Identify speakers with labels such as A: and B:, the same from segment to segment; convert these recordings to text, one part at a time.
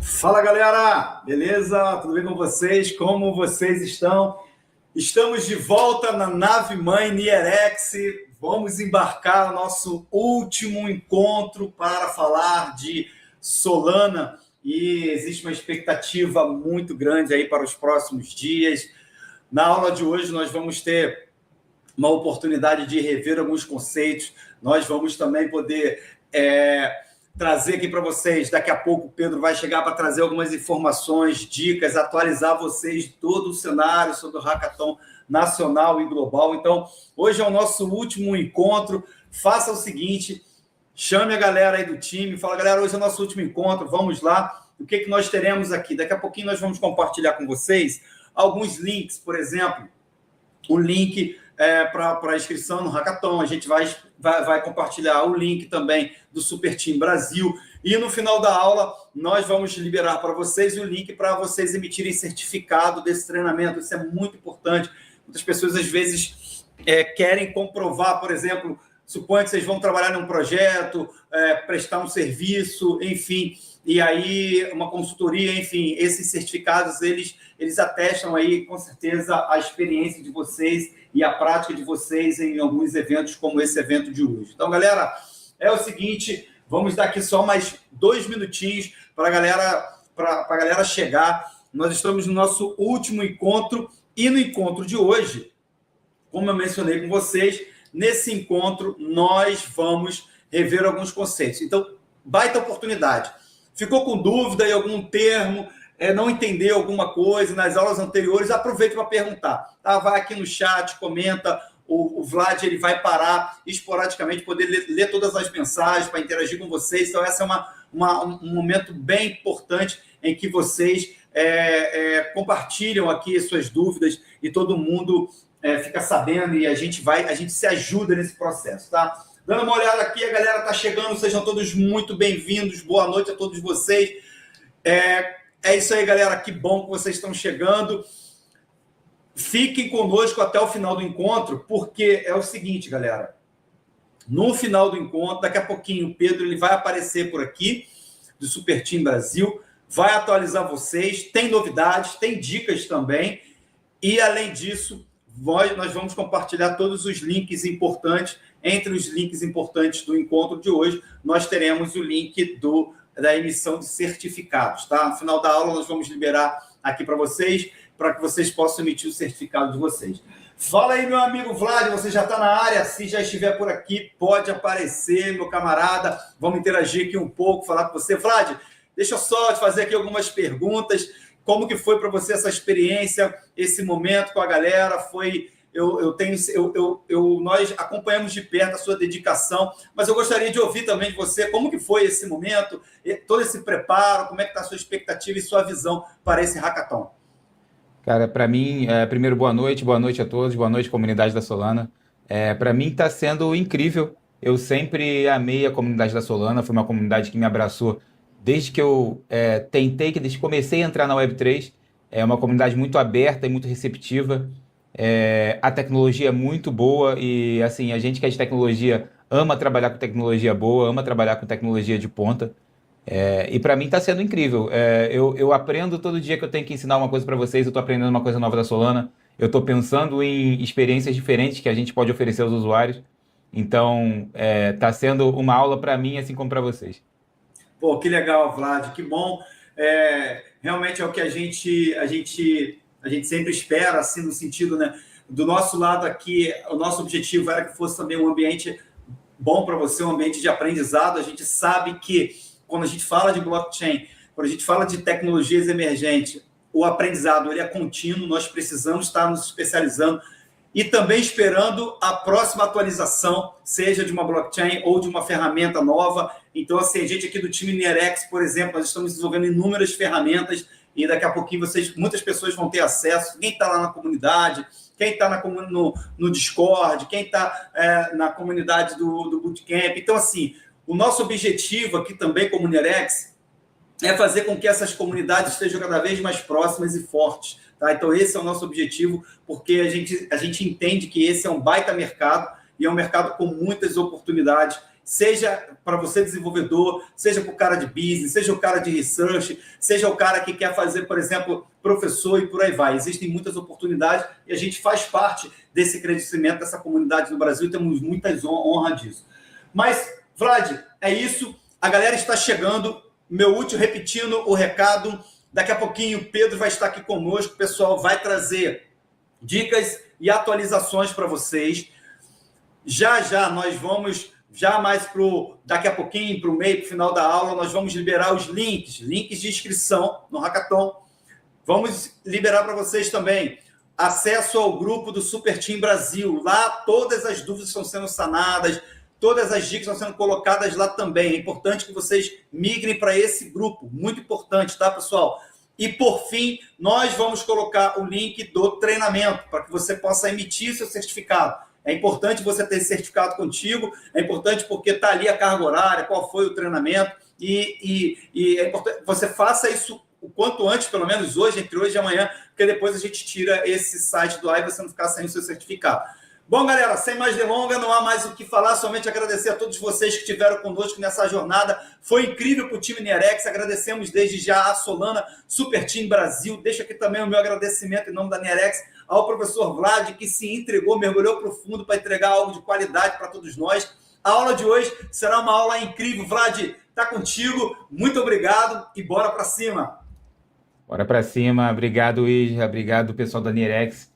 A: Fala galera, beleza? Tudo bem com vocês? Como vocês estão? Estamos de volta na nave mãe Nierex. Vamos embarcar no nosso último encontro para falar de Solana e existe uma expectativa muito grande aí para os próximos dias. Na aula de hoje nós vamos ter uma oportunidade de rever alguns conceitos. Nós vamos também poder trazer aqui para vocês, daqui a pouco o Pedro vai chegar para trazer algumas informações, dicas, atualizar vocês de todo o cenário sobre o Hackathon nacional e global. Então, hoje é o nosso último encontro. Faça o seguinte, chame a galera aí do time, fala, galera, hoje é o nosso último encontro, vamos lá. O que nós teremos aqui? Daqui a pouquinho nós vamos compartilhar com vocês alguns links, por exemplo, o link para a inscrição no Hackathon, a gente vai compartilhar o link também do Super Team Brasil, e no final da aula nós vamos liberar para vocês o link para vocês emitirem certificado desse treinamento. Isso é muito importante. Muitas pessoas às vezes querem comprovar, por exemplo, suponha que vocês vão trabalhar num projeto, prestar um serviço, enfim, e aí uma consultoria, enfim, esses certificados, eles atestam aí, com certeza, a experiência de vocês e a prática de vocês em alguns eventos como esse evento de hoje. Então, galera, é o seguinte, vamos dar aqui só mais 2 minutinhos para a galera chegar. Nós estamos no nosso último encontro e no encontro de hoje, como eu mencionei com vocês, nesse encontro nós vamos rever alguns conceitos. Então, baita oportunidade. Ficou com dúvida em algum termo, não entendeu alguma coisa nas aulas anteriores, aproveite para perguntar. Tá? Vai aqui no chat, comenta, o Vlad ele vai parar esporadicamente, poder ler todas as mensagens para interagir com vocês. Então, esse é um momento bem importante em que vocês compartilham aqui suas dúvidas e todo mundo fica sabendo e a gente se ajuda nesse processo, tá? Dando uma olhada aqui, a galera está chegando, sejam todos muito bem-vindos, boa noite a todos vocês. É isso aí, galera, que bom que vocês estão chegando. Fiquem conosco até o final do encontro, porque é o seguinte, galera, no final do encontro, daqui a pouquinho o Pedro ele vai aparecer por aqui, do Super Team Brasil, vai atualizar vocês, tem novidades, tem dicas também, e além disso, nós vamos compartilhar todos os links importantes. Entre os links importantes do encontro de hoje, nós teremos o link da emissão de certificados, tá? No final da aula, nós vamos liberar aqui para que vocês possam emitir o certificado de vocês. Fala aí, meu amigo Vlad, você já está na área? Se já estiver por aqui, pode aparecer, meu camarada. Vamos interagir aqui um pouco, falar com você. Vlad, deixa eu só te fazer aqui algumas perguntas. Como que foi para você essa experiência, esse momento com a galera? Nós acompanhamos de perto a sua dedicação, mas eu gostaria de ouvir também de você como que foi esse momento, todo esse preparo, como é que está a sua expectativa e sua visão para esse Hackathon.
B: Cara, para mim, primeiro, boa noite a todos, boa noite, comunidade da Solana. Para mim está sendo incrível, eu sempre amei a comunidade da Solana, foi uma comunidade que me abraçou desde que eu desde que comecei a entrar na Web3, é uma comunidade muito aberta e muito receptiva. A tecnologia é muito boa e assim, a gente que é de tecnologia ama trabalhar com tecnologia boa, ama trabalhar com tecnologia de ponta. E para mim está sendo incrível. Eu aprendo todo dia que eu tenho que ensinar uma coisa para vocês, eu estou aprendendo uma coisa nova da Solana, eu estou pensando em experiências diferentes que a gente pode oferecer aos usuários. Então, está sendo uma aula para mim, assim como para vocês.
A: Pô, que legal, Vlad, que bom. Realmente é o que a gente sempre espera, assim, no sentido, né? Do nosso lado aqui, o nosso objetivo era que fosse também um ambiente bom para você, um ambiente de aprendizado. A gente sabe que quando a gente fala de blockchain, quando a gente fala de tecnologias emergentes, o aprendizado ele é contínuo, nós precisamos estar nos especializando e também esperando a próxima atualização, seja de uma blockchain ou de uma ferramenta nova. Então, assim, a gente aqui do time Nierex, por exemplo, nós estamos desenvolvendo inúmeras ferramentas e daqui a pouquinho muitas pessoas vão ter acesso. Quem está lá na comunidade, quem está no Discord, quem está na comunidade do Bootcamp. Então, assim, o nosso objetivo aqui também, como Nierex, é fazer com que essas comunidades estejam cada vez mais próximas e fortes. Tá? Então, esse é o nosso objetivo, porque a gente entende que esse é um baita mercado e é um mercado com muitas oportunidades seja para você desenvolvedor, seja para o cara de business, seja o cara de research, seja o cara que quer fazer, por exemplo, professor e por aí vai. Existem muitas oportunidades e a gente faz parte desse crescimento dessa comunidade no Brasil e temos muitas honra disso. Mas, Vlad, é isso. A galera está chegando. Meu último, repetindo o recado, daqui a pouquinho o Pedro vai estar aqui conosco, o pessoal vai trazer dicas e atualizações para vocês. Já nós vamos, daqui a pouquinho, para o meio, para o final da aula, nós vamos liberar os links de inscrição no Hackathon. Vamos liberar para vocês também acesso ao grupo do Super Team Brasil. Lá todas as dúvidas estão sendo sanadas, todas as dicas estão sendo colocadas lá também. É importante que vocês migrem para esse grupo, muito importante, tá, pessoal? E, por fim, nós vamos colocar o link do treinamento para que você possa emitir seu certificado. É importante você ter esse certificado contigo, é importante porque está ali a carga horária, qual foi o treinamento, e é importante que você faça isso o quanto antes, pelo menos hoje, entre hoje e amanhã, porque depois a gente tira esse site do ar e você não ficar sem o seu certificado. Bom, galera, sem mais delongas, não há mais o que falar, somente agradecer a todos vocês que estiveram conosco nessa jornada. Foi incrível para o time Nierex, agradecemos desde já a Solana, Super Team Brasil. Deixo aqui também o meu agradecimento em nome da Nierex ao professor Vlad, que se entregou, mergulhou profundo para entregar algo de qualidade para todos nós. A aula de hoje será uma aula incrível. Vlad, está contigo, muito obrigado e bora para cima.
B: Bora para cima, obrigado Isra, obrigado pessoal da Nierex,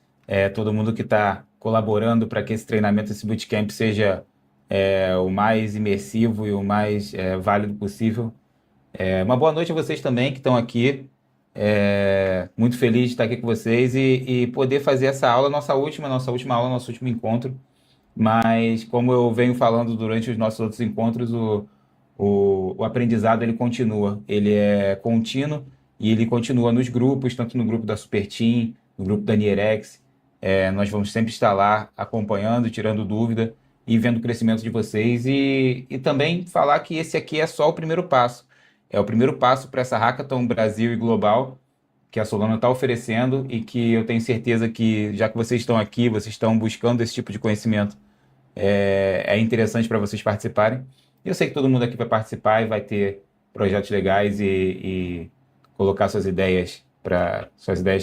B: todo mundo que está colaborando para que esse treinamento, esse bootcamp seja o mais imersivo e o mais válido possível. Uma boa noite a vocês também que estão aqui, muito feliz de estar aqui com vocês e poder fazer essa aula, nossa última aula, nosso último encontro, mas como eu venho falando durante os nossos outros encontros, o aprendizado ele continua, ele é contínuo e ele continua nos grupos, tanto no grupo da Super Team, no grupo da Nierex. Nós vamos sempre estar lá acompanhando, tirando dúvida e vendo o crescimento de vocês e também falar que esse aqui é só o primeiro passo. É o primeiro passo para essa Hackathon Brasil e Global que a Solana está oferecendo e que eu tenho certeza que, já que vocês estão aqui, vocês estão buscando esse tipo de conhecimento, é interessante para vocês participarem. Eu sei que todo mundo aqui vai participar e vai ter projetos legais e colocar suas ideias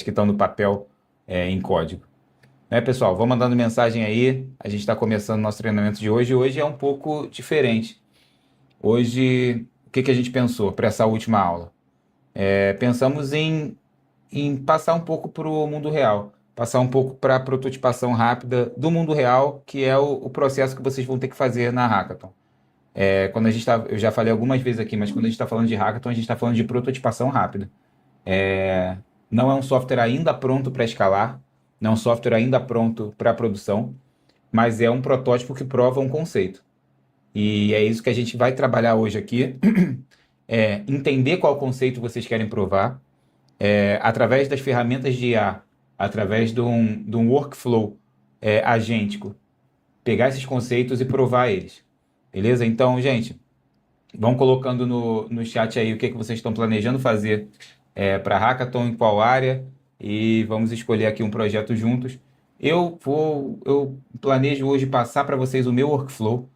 B: que estão no papel em código. Pessoal, vão mandando mensagem aí, a gente está começando nosso treinamento de hoje. Hoje é um pouco diferente. Hoje, o que a gente pensou para essa última aula? Pensamos em passar um pouco para o mundo real, passar um pouco para a prototipação rápida do mundo real, que é o processo que vocês vão ter que fazer na Hackathon. Quando a gente eu já falei algumas vezes aqui, mas quando a gente está falando de Hackathon, a gente está falando de prototipação rápida. Não é um software ainda pronto para escalar, não é um software ainda pronto para produção, mas é um protótipo que prova um conceito. E é isso que a gente vai trabalhar hoje aqui, entender qual conceito vocês querem provar, através das ferramentas de IA, através de um workflow agêntico, pegar esses conceitos e provar eles. Beleza? Então, gente, vão colocando no chat aí o que vocês estão planejando fazer para Hackathon, em qual área, e vamos escolher aqui um projeto juntos. Eu planejo hoje passar para vocês o meu workflow,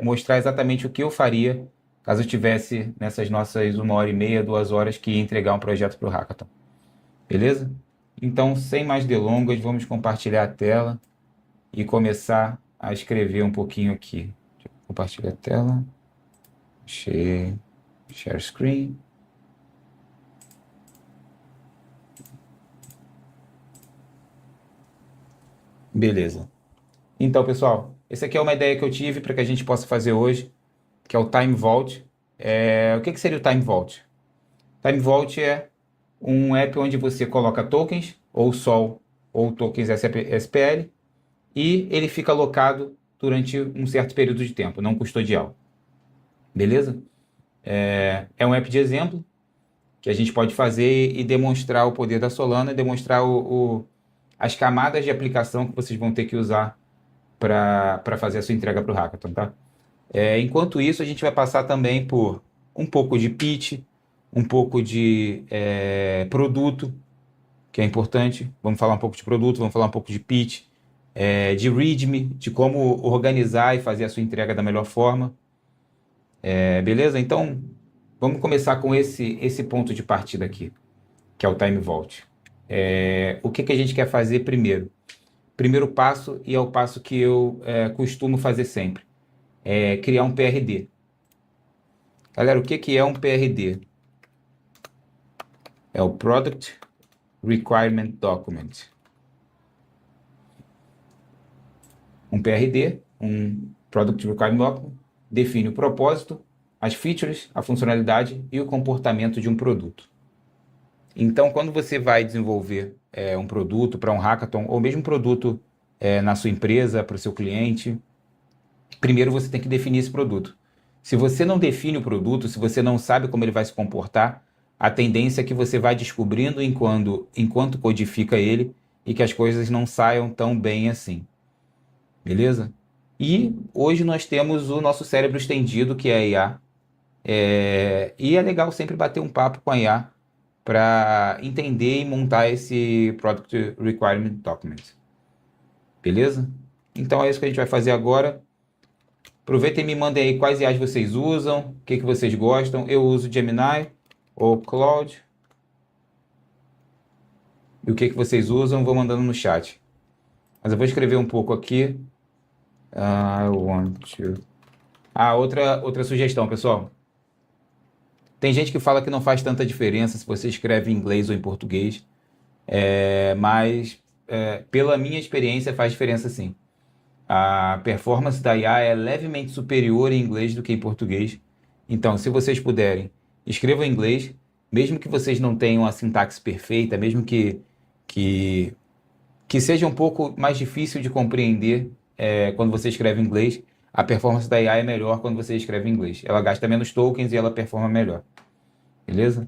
B: mostrar exatamente o que eu faria caso eu tivesse nessas nossas 1h30, 2 horas que ia entregar um projeto para o Hackathon. Beleza? Então, sem mais delongas, vamos compartilhar a tela e começar a escrever um pouquinho aqui. Deixa eu compartilhar a tela. Share screen. Beleza. Então, pessoal, essa aqui é uma ideia que eu tive para que a gente possa fazer hoje, que é o Time Vault. O que seria o Time Vault? Time Vault é um app onde você coloca tokens, ou SOL, ou tokens SPL, e ele fica alocado durante um certo período de tempo, não custodial. Beleza? É um app de exemplo que a gente pode fazer e demonstrar o poder da Solana e demonstrar as camadas de aplicação que vocês vão ter que usar para fazer a sua entrega para o Hackathon, tá? Enquanto isso, a gente vai passar também por um pouco de pitch, um pouco de produto, que é importante. Vamos falar um pouco de produto, vamos falar um pouco de pitch, de README, de como organizar e fazer a sua entrega da melhor forma. Beleza? Então, vamos começar com esse ponto de partida aqui, que é o Time Vault. O que a gente quer fazer primeiro? Primeiro passo, e é o passo que eu costumo fazer sempre, é criar um PRD. Galera, o que é um PRD? É o Product Requirement Document. Um PRD, um Product Requirement Document, define o propósito, as features, a funcionalidade e o comportamento de um produto. Então, quando você vai desenvolver um produto para um hackathon, ou mesmo um produto na sua empresa, para o seu cliente, primeiro você tem que definir esse produto. Se você não define o produto, se você não sabe como ele vai se comportar, a tendência é que você vai descobrindo enquanto codifica ele e que as coisas não saiam tão bem assim. Beleza? E hoje nós temos o nosso cérebro estendido, que é a IA. E é legal sempre bater um papo com a IA para entender e montar esse Product Requirement Document. Beleza? Então é isso que a gente vai fazer agora. Aproveitem e me mandem aí quais IAs vocês usam, o que vocês gostam. Eu uso Gemini ou Claude. E o que vocês usam, vou mandando no chat. Mas eu vou escrever um pouco aqui. I want to... outra sugestão, pessoal. Tem gente que fala que não faz tanta diferença se você escreve em inglês ou em português. Mas pela minha experiência faz diferença sim. A performance da IA é levemente superior em inglês do que em português. Então, se vocês puderem, escrevam em inglês, mesmo que vocês não tenham a sintaxe perfeita, mesmo que seja um pouco mais difícil de compreender quando você escreve em inglês, a performance da IA é melhor quando você escreve em inglês. Ela gasta menos tokens e ela performa melhor. Beleza?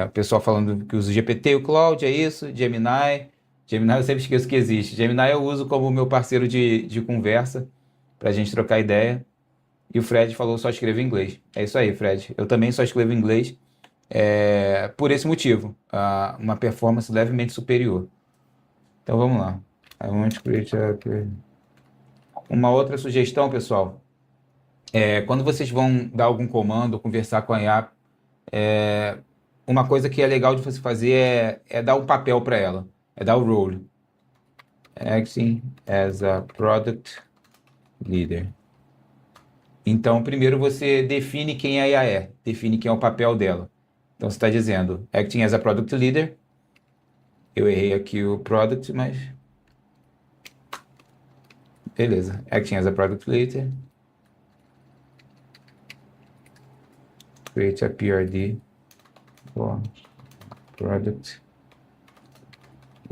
B: O pessoal falando que usa o GPT, o Claude, é isso, Gemini. Gemini eu sempre esqueço que existe. Gemini eu uso como meu parceiro de conversa, pra gente trocar ideia. E o Fred falou só escrever em inglês. É isso aí, Fred. Eu também só escrevo em inglês por esse motivo. Uma performance levemente superior. Então vamos lá. I want to create uma outra sugestão, pessoal. Quando vocês vão dar algum comando, conversar com a IA, uma coisa que é legal de você fazer é dar um papel para ela. É dar o role. Acting as a Product Leader. Então, primeiro você define quem a IA é. Define quem é o papel dela. Então, você está dizendo Acting as a Product Leader. Eu errei aqui o Product, mas... Beleza. Acting as a Product Leader. Create a PRD for Product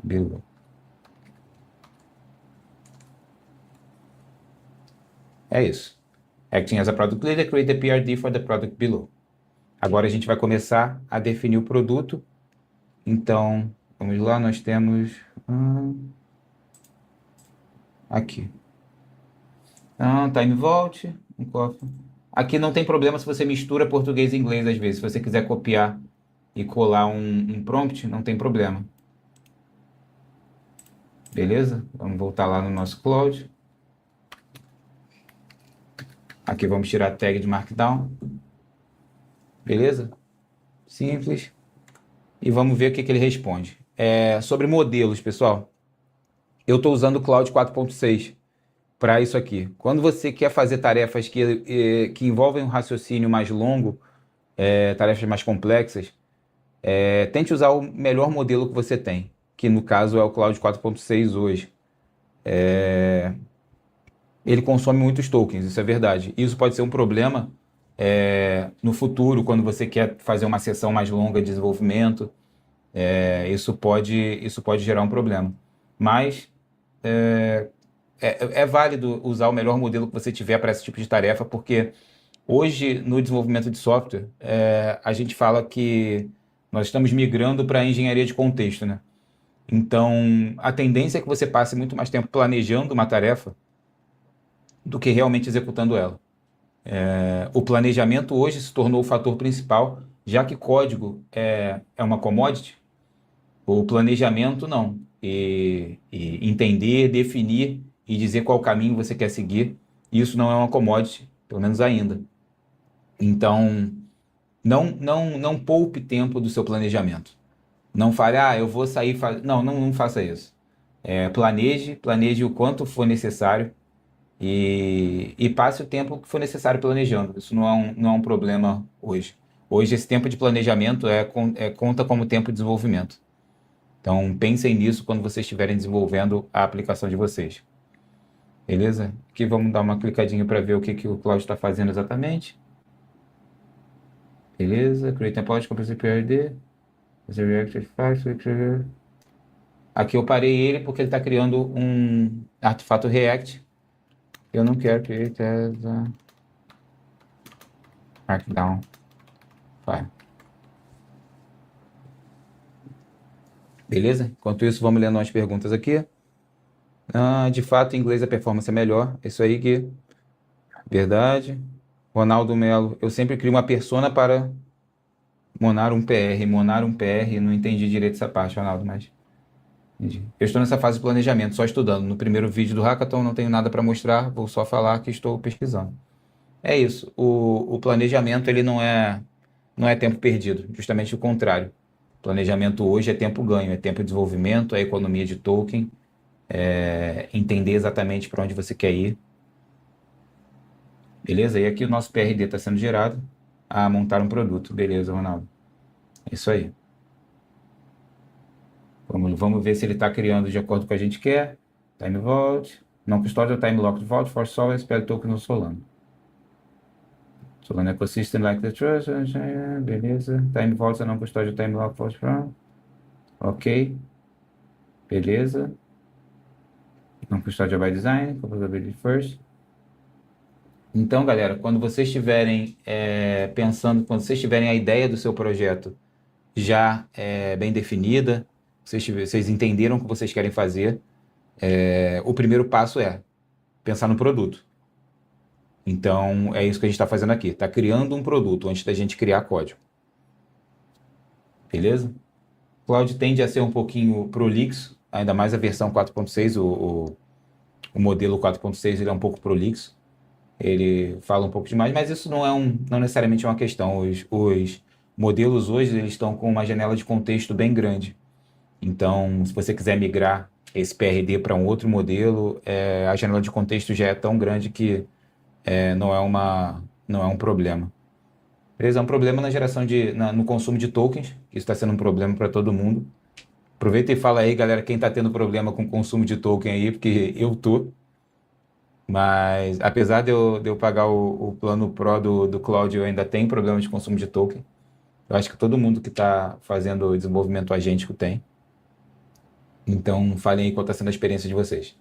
B: Below. É isso. Acting as a Product Leader, create a PRD for the product below. Agora a gente vai começar a definir o produto. Então, vamos lá, nós temos... aqui. Time Vault. Aqui não tem problema se você mistura português e inglês às vezes. Se você quiser copiar e colar um prompt, não tem problema. Beleza? Vamos voltar lá no nosso Claude. Aqui vamos tirar a tag de Markdown. Beleza? Simples. E vamos ver o que ele responde. Sobre modelos, pessoal. Eu estou usando o Claude 4.6 para isso aqui. Quando você quer fazer tarefas que envolvem um raciocínio mais longo, tarefas mais complexas, tente usar o melhor modelo que você tem, que no caso é o Claude 4.6 hoje. Ele consome muitos tokens, isso é verdade. Isso pode ser um problema no futuro, quando você quer fazer uma sessão mais longa de desenvolvimento. Isso pode gerar um problema. Mas é válido usar o melhor modelo que você tiver para esse tipo de tarefa, porque hoje, no desenvolvimento de software, a gente fala que nós estamos migrando para a engenharia de contexto, né? Então, a tendência é que você passe muito mais tempo planejando uma tarefa do que realmente executando ela. O planejamento hoje se tornou o fator principal, já que código é uma commodity, o planejamento não. e entender, definir e dizer qual caminho você quer seguir. Isso não é uma commodity, pelo menos ainda. Então, não poupe tempo do seu planejamento. Não fale, eu vou sair. Não faça isso. Planeje o quanto for necessário e passe o tempo que for necessário planejando. Isso não é um problema hoje. Hoje, esse tempo de planejamento conta como tempo de desenvolvimento. Então, pensem nisso quando vocês estiverem desenvolvendo a aplicação de vocês. Beleza? Aqui vamos dar uma clicadinha para ver o que o Cloud está fazendo exatamente. Beleza? Create template, complete PRD. Aqui eu parei ele porque ele está criando um artefato React. Eu não quero create as a Markdown file. Beleza? Enquanto isso, vamos lendo umas perguntas aqui. De fato, em inglês a performance é melhor. Isso aí, Gui. Verdade. Ronaldo Melo. Eu sempre crio uma persona para monar um PR. Monar um PR. Não entendi direito essa parte, Ronaldo, mas... Entendi. Eu estou nessa fase de planejamento, só estudando. No primeiro vídeo do Hackathon não tenho nada para mostrar, vou só falar que estou pesquisando. É isso. O planejamento ele não é tempo perdido, justamente o contrário. Planejamento hoje é tempo ganho, é tempo de desenvolvimento, é economia de token, é entender exatamente para onde você quer ir. Beleza? E aqui o nosso PRD está sendo gerado a montar um produto. Beleza, Ronaldo. É isso aí. Vamos ver se ele está criando de acordo com o que a gente quer. Time Vault. Não custódia Time Locked Vault for Sol Spell Token no Solana. Solana Ecosystem Like the Trust. Beleza. Time Vault não custódia Time Locked Vault from. Ok. Beleza. Não custódia by design. Composability first. Então, galera, quando vocês estiverem pensando, quando vocês tiverem a ideia do seu projeto já bem definida, vocês entenderam o que vocês querem fazer, o primeiro passo é pensar no produto. Então, é isso que a gente está fazendo aqui. Está criando um produto antes da gente criar código. Beleza? Cloud tende a ser um pouquinho prolixo, ainda mais a versão 4.6, o modelo 4.6 ele é um pouco prolixo. Ele fala um pouco demais, mas isso não necessariamente é uma questão. Os modelos hoje eles estão com uma janela de contexto bem grande. Então, se você quiser migrar esse PRD para um outro modelo, a janela de contexto já é tão grande que não é um problema. Beleza? É um problema na geração no consumo de tokens, que isso está sendo um problema para todo mundo. Aproveita e fala aí, galera, quem está tendo problema com o consumo de token aí, porque eu tô. Mas apesar de eu pagar o plano Pro do Cloud, eu ainda tenho problema de consumo de token. Eu acho que todo mundo que está fazendo desenvolvimento agêntico tem. Então, falem aí qual está sendo a experiência de vocês.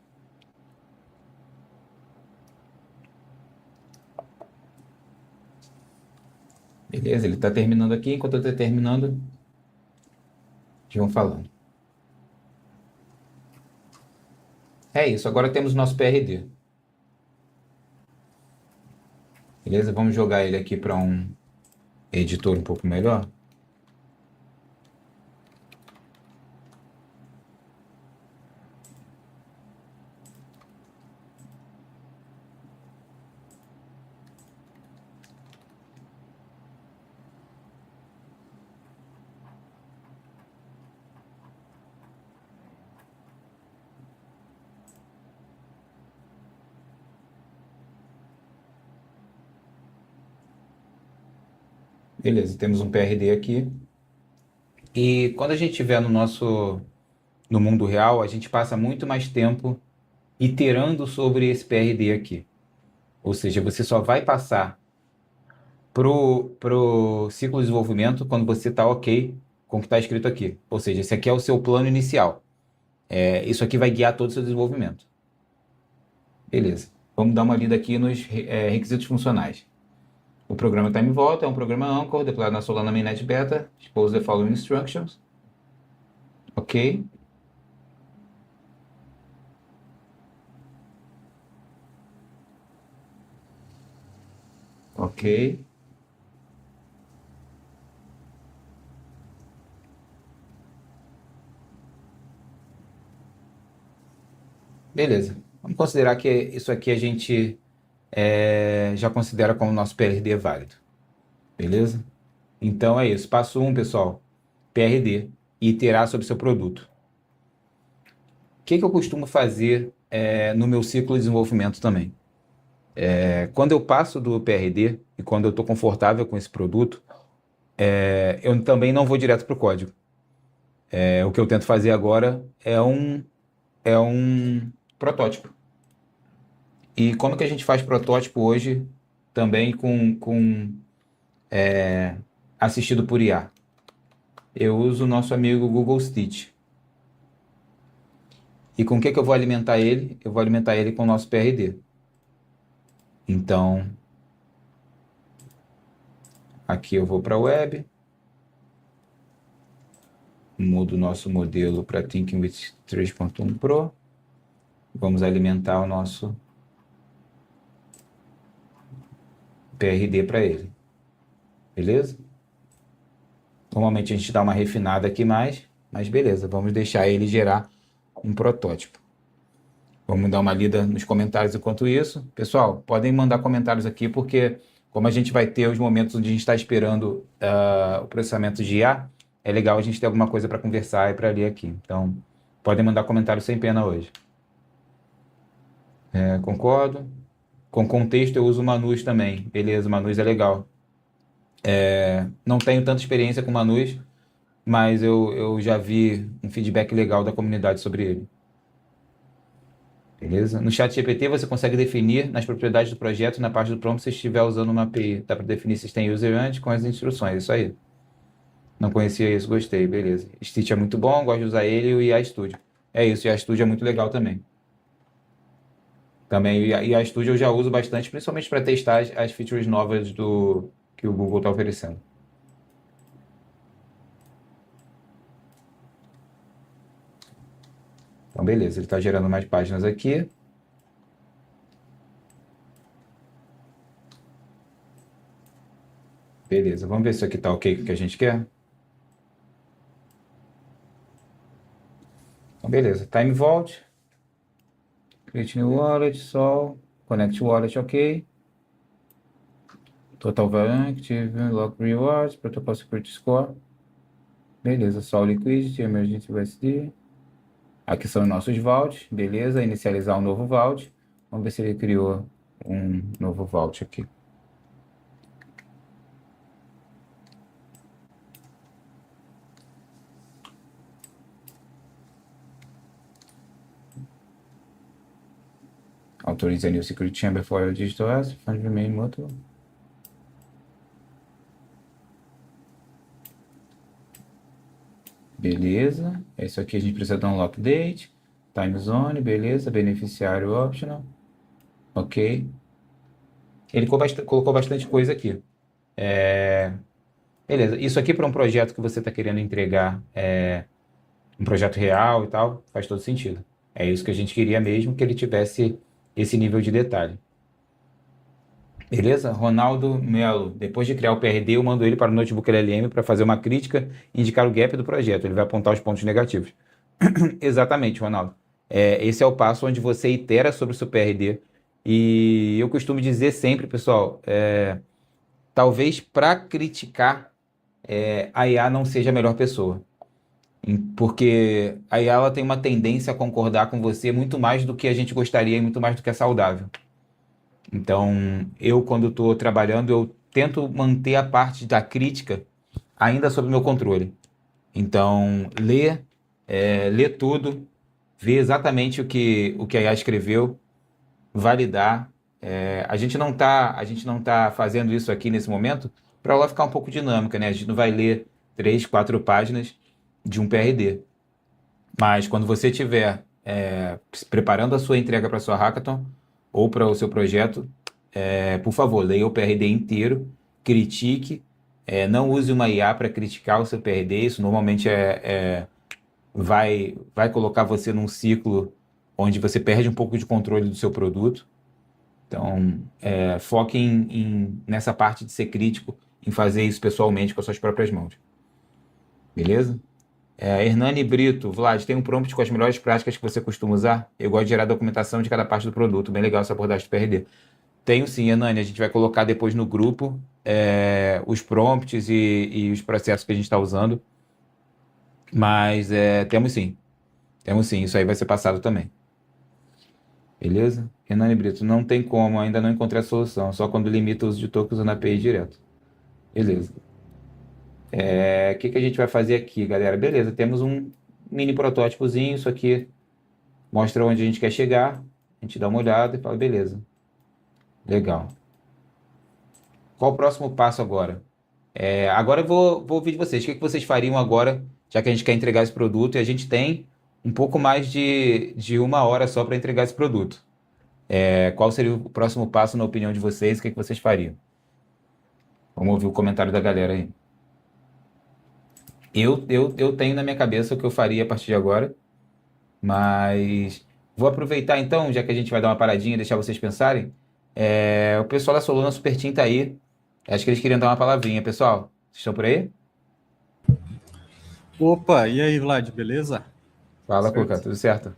B: Beleza, ele está terminando aqui. Enquanto eu estou terminando, eles vão falando. É isso, agora temos o nosso PRD. Beleza? Vamos jogar ele aqui para um editor um pouco melhor. Beleza, temos um PRD aqui. E quando a gente estiver no mundo real, a gente passa muito mais tempo iterando sobre esse PRD aqui. Ou seja, você só vai passar pro ciclo de desenvolvimento quando você está ok com o que está escrito aqui. Ou seja, esse aqui é o seu plano inicial. Isso aqui vai guiar todo o seu desenvolvimento. Beleza. Vamos dar uma lida aqui nos requisitos funcionais. O programa Time Vault é um programa Anchor deployado na Solana Mainnet Beta. Expose the following instructions. Ok. Ok. Beleza. Vamos considerar que isso aqui a gente já considera como nosso PRD válido. Beleza? Então é isso. Passo 1, pessoal. PRD. E iterar sobre seu produto. O que eu costumo fazer no meu ciclo de desenvolvimento também? Quando eu passo do PRD e quando eu estou confortável com esse produto, eu também não vou direto para o código. O que eu tento fazer agora é um protótipo. E como que a gente faz protótipo hoje também assistido por IA? Eu uso o nosso amigo Google Stitch. E com o que eu vou alimentar ele? Eu vou alimentar ele com o nosso PRD. Então, aqui eu vou para a web, mudo o nosso modelo para Thinking with 3.1 Pro. Vamos alimentar o nosso PRD para ele. Beleza? Normalmente a gente dá uma refinada aqui mais, mas beleza, vamos deixar ele gerar um protótipo. Vamos dar uma lida nos comentários enquanto isso. Pessoal, podem mandar comentários aqui, porque como a gente vai ter os momentos onde a gente está esperando o processamento de IA, é legal a gente ter alguma coisa para conversar e para ler aqui. Então, podem mandar comentários sem pena hoje. Concordo. Com contexto eu uso o Manus também. Beleza, o Manus é legal. Não tenho tanta experiência com o Manus, mas eu já vi um feedback legal da comunidade sobre ele. Beleza? No chat GPT você consegue definir nas propriedades do projeto, na parte do prompt, se estiver usando uma API. Dá para definir System User antes com as instruções, isso aí. Não conhecia isso, gostei, beleza. Stitch é muito bom, gosto de usar ele e o IA Studio. É isso, o IA Studio é muito legal também. Também o IA Studio eu já uso bastante, principalmente para testar as features novas que o Google está oferecendo. Então, beleza, ele está gerando mais páginas aqui. Beleza, vamos ver se isso aqui está ok com o que a gente quer. Então, beleza, Time Vault, Create New Wallet, Sol, Connect Wallet, ok. Total Value Active, Lock Rewards, Protocol Security Score. Beleza, Sol Liquidity, Emergency USD. Aqui são os nossos vaults, beleza, inicializar um novo vault. Vamos ver se ele criou um novo vault aqui. Authorize a new security chamber for your digital asset, fund remain mutual. Beleza, isso aqui a gente precisa dar um lock date, time zone, beleza, beneficiário optional, ok. Ele colocou bastante coisa aqui. Beleza, isso aqui para um projeto que você está querendo entregar, um projeto real e tal, faz todo sentido. É isso que a gente queria mesmo, que ele tivesse esse nível de detalhe. Beleza? Ronaldo Melo. Depois de criar o PRD, eu mando ele para o Notebook LLM para fazer uma crítica e indicar o gap do projeto. Ele vai apontar os pontos negativos. Exatamente, Ronaldo. Esse é o passo onde você itera sobre o seu PRD. E eu costumo dizer sempre, pessoal, talvez para criticar, a IA não seja a melhor pessoa. Porque a IA ela tem uma tendência a concordar com você muito mais do que a gente gostaria e muito mais do que é saudável. Então, eu, quando estou trabalhando, eu tento manter a parte da crítica ainda sob meu controle. Então, ler tudo, ver exatamente o que a IA escreveu, validar. A gente não tá fazendo isso aqui nesse momento para ela ficar um pouco dinâmica, né? A gente não vai ler 3, 4 páginas de um PRD. Mas quando você estiver preparando a sua entrega para a sua hackathon ou para o seu projeto, por favor, leia o PRD inteiro, critique, não use uma IA para criticar o seu PRD, isso normalmente vai colocar você num ciclo onde você perde um pouco de controle do seu produto. Então, foque nessa parte de ser crítico, em fazer isso pessoalmente com as suas próprias mãos. Beleza? Hernani Brito, Vlad, tem um prompt com as melhores práticas que você costuma usar? Eu gosto de gerar documentação de cada parte do produto. Bem legal essa abordagem do PRD. Tenho sim, Hernani. A gente vai colocar depois no grupo os prompts e os processos que a gente está usando. Mas temos sim. Temos sim. Isso aí vai ser passado também. Beleza? Hernani Brito, não tem como. Ainda não encontrei a solução. Só quando limita o uso de tokens usando API direto. Beleza. O que a gente vai fazer aqui, galera? Beleza, temos um mini protótipozinho. Isso aqui mostra onde a gente quer chegar. A gente dá uma olhada e fala, beleza. Legal. Qual o próximo passo agora? Agora eu vou ouvir de vocês. O que vocês fariam agora, já que a gente quer entregar esse produto e a gente tem um pouco mais de 1 hora só para entregar esse produto? Qual seria o próximo passo na opinião de vocês? O que vocês fariam? Vamos ouvir o comentário da galera aí. Eu tenho na minha cabeça o que eu faria a partir de agora, mas vou aproveitar então, já que a gente vai dar uma paradinha e deixar vocês pensarem. O pessoal da Solana Super Team tá aí. Acho que eles queriam dar uma palavrinha. Pessoal, vocês estão por aí?
C: Opa, e aí, Vlad, beleza?
B: Fala,
C: Certo.
B: Cuca, tudo certo?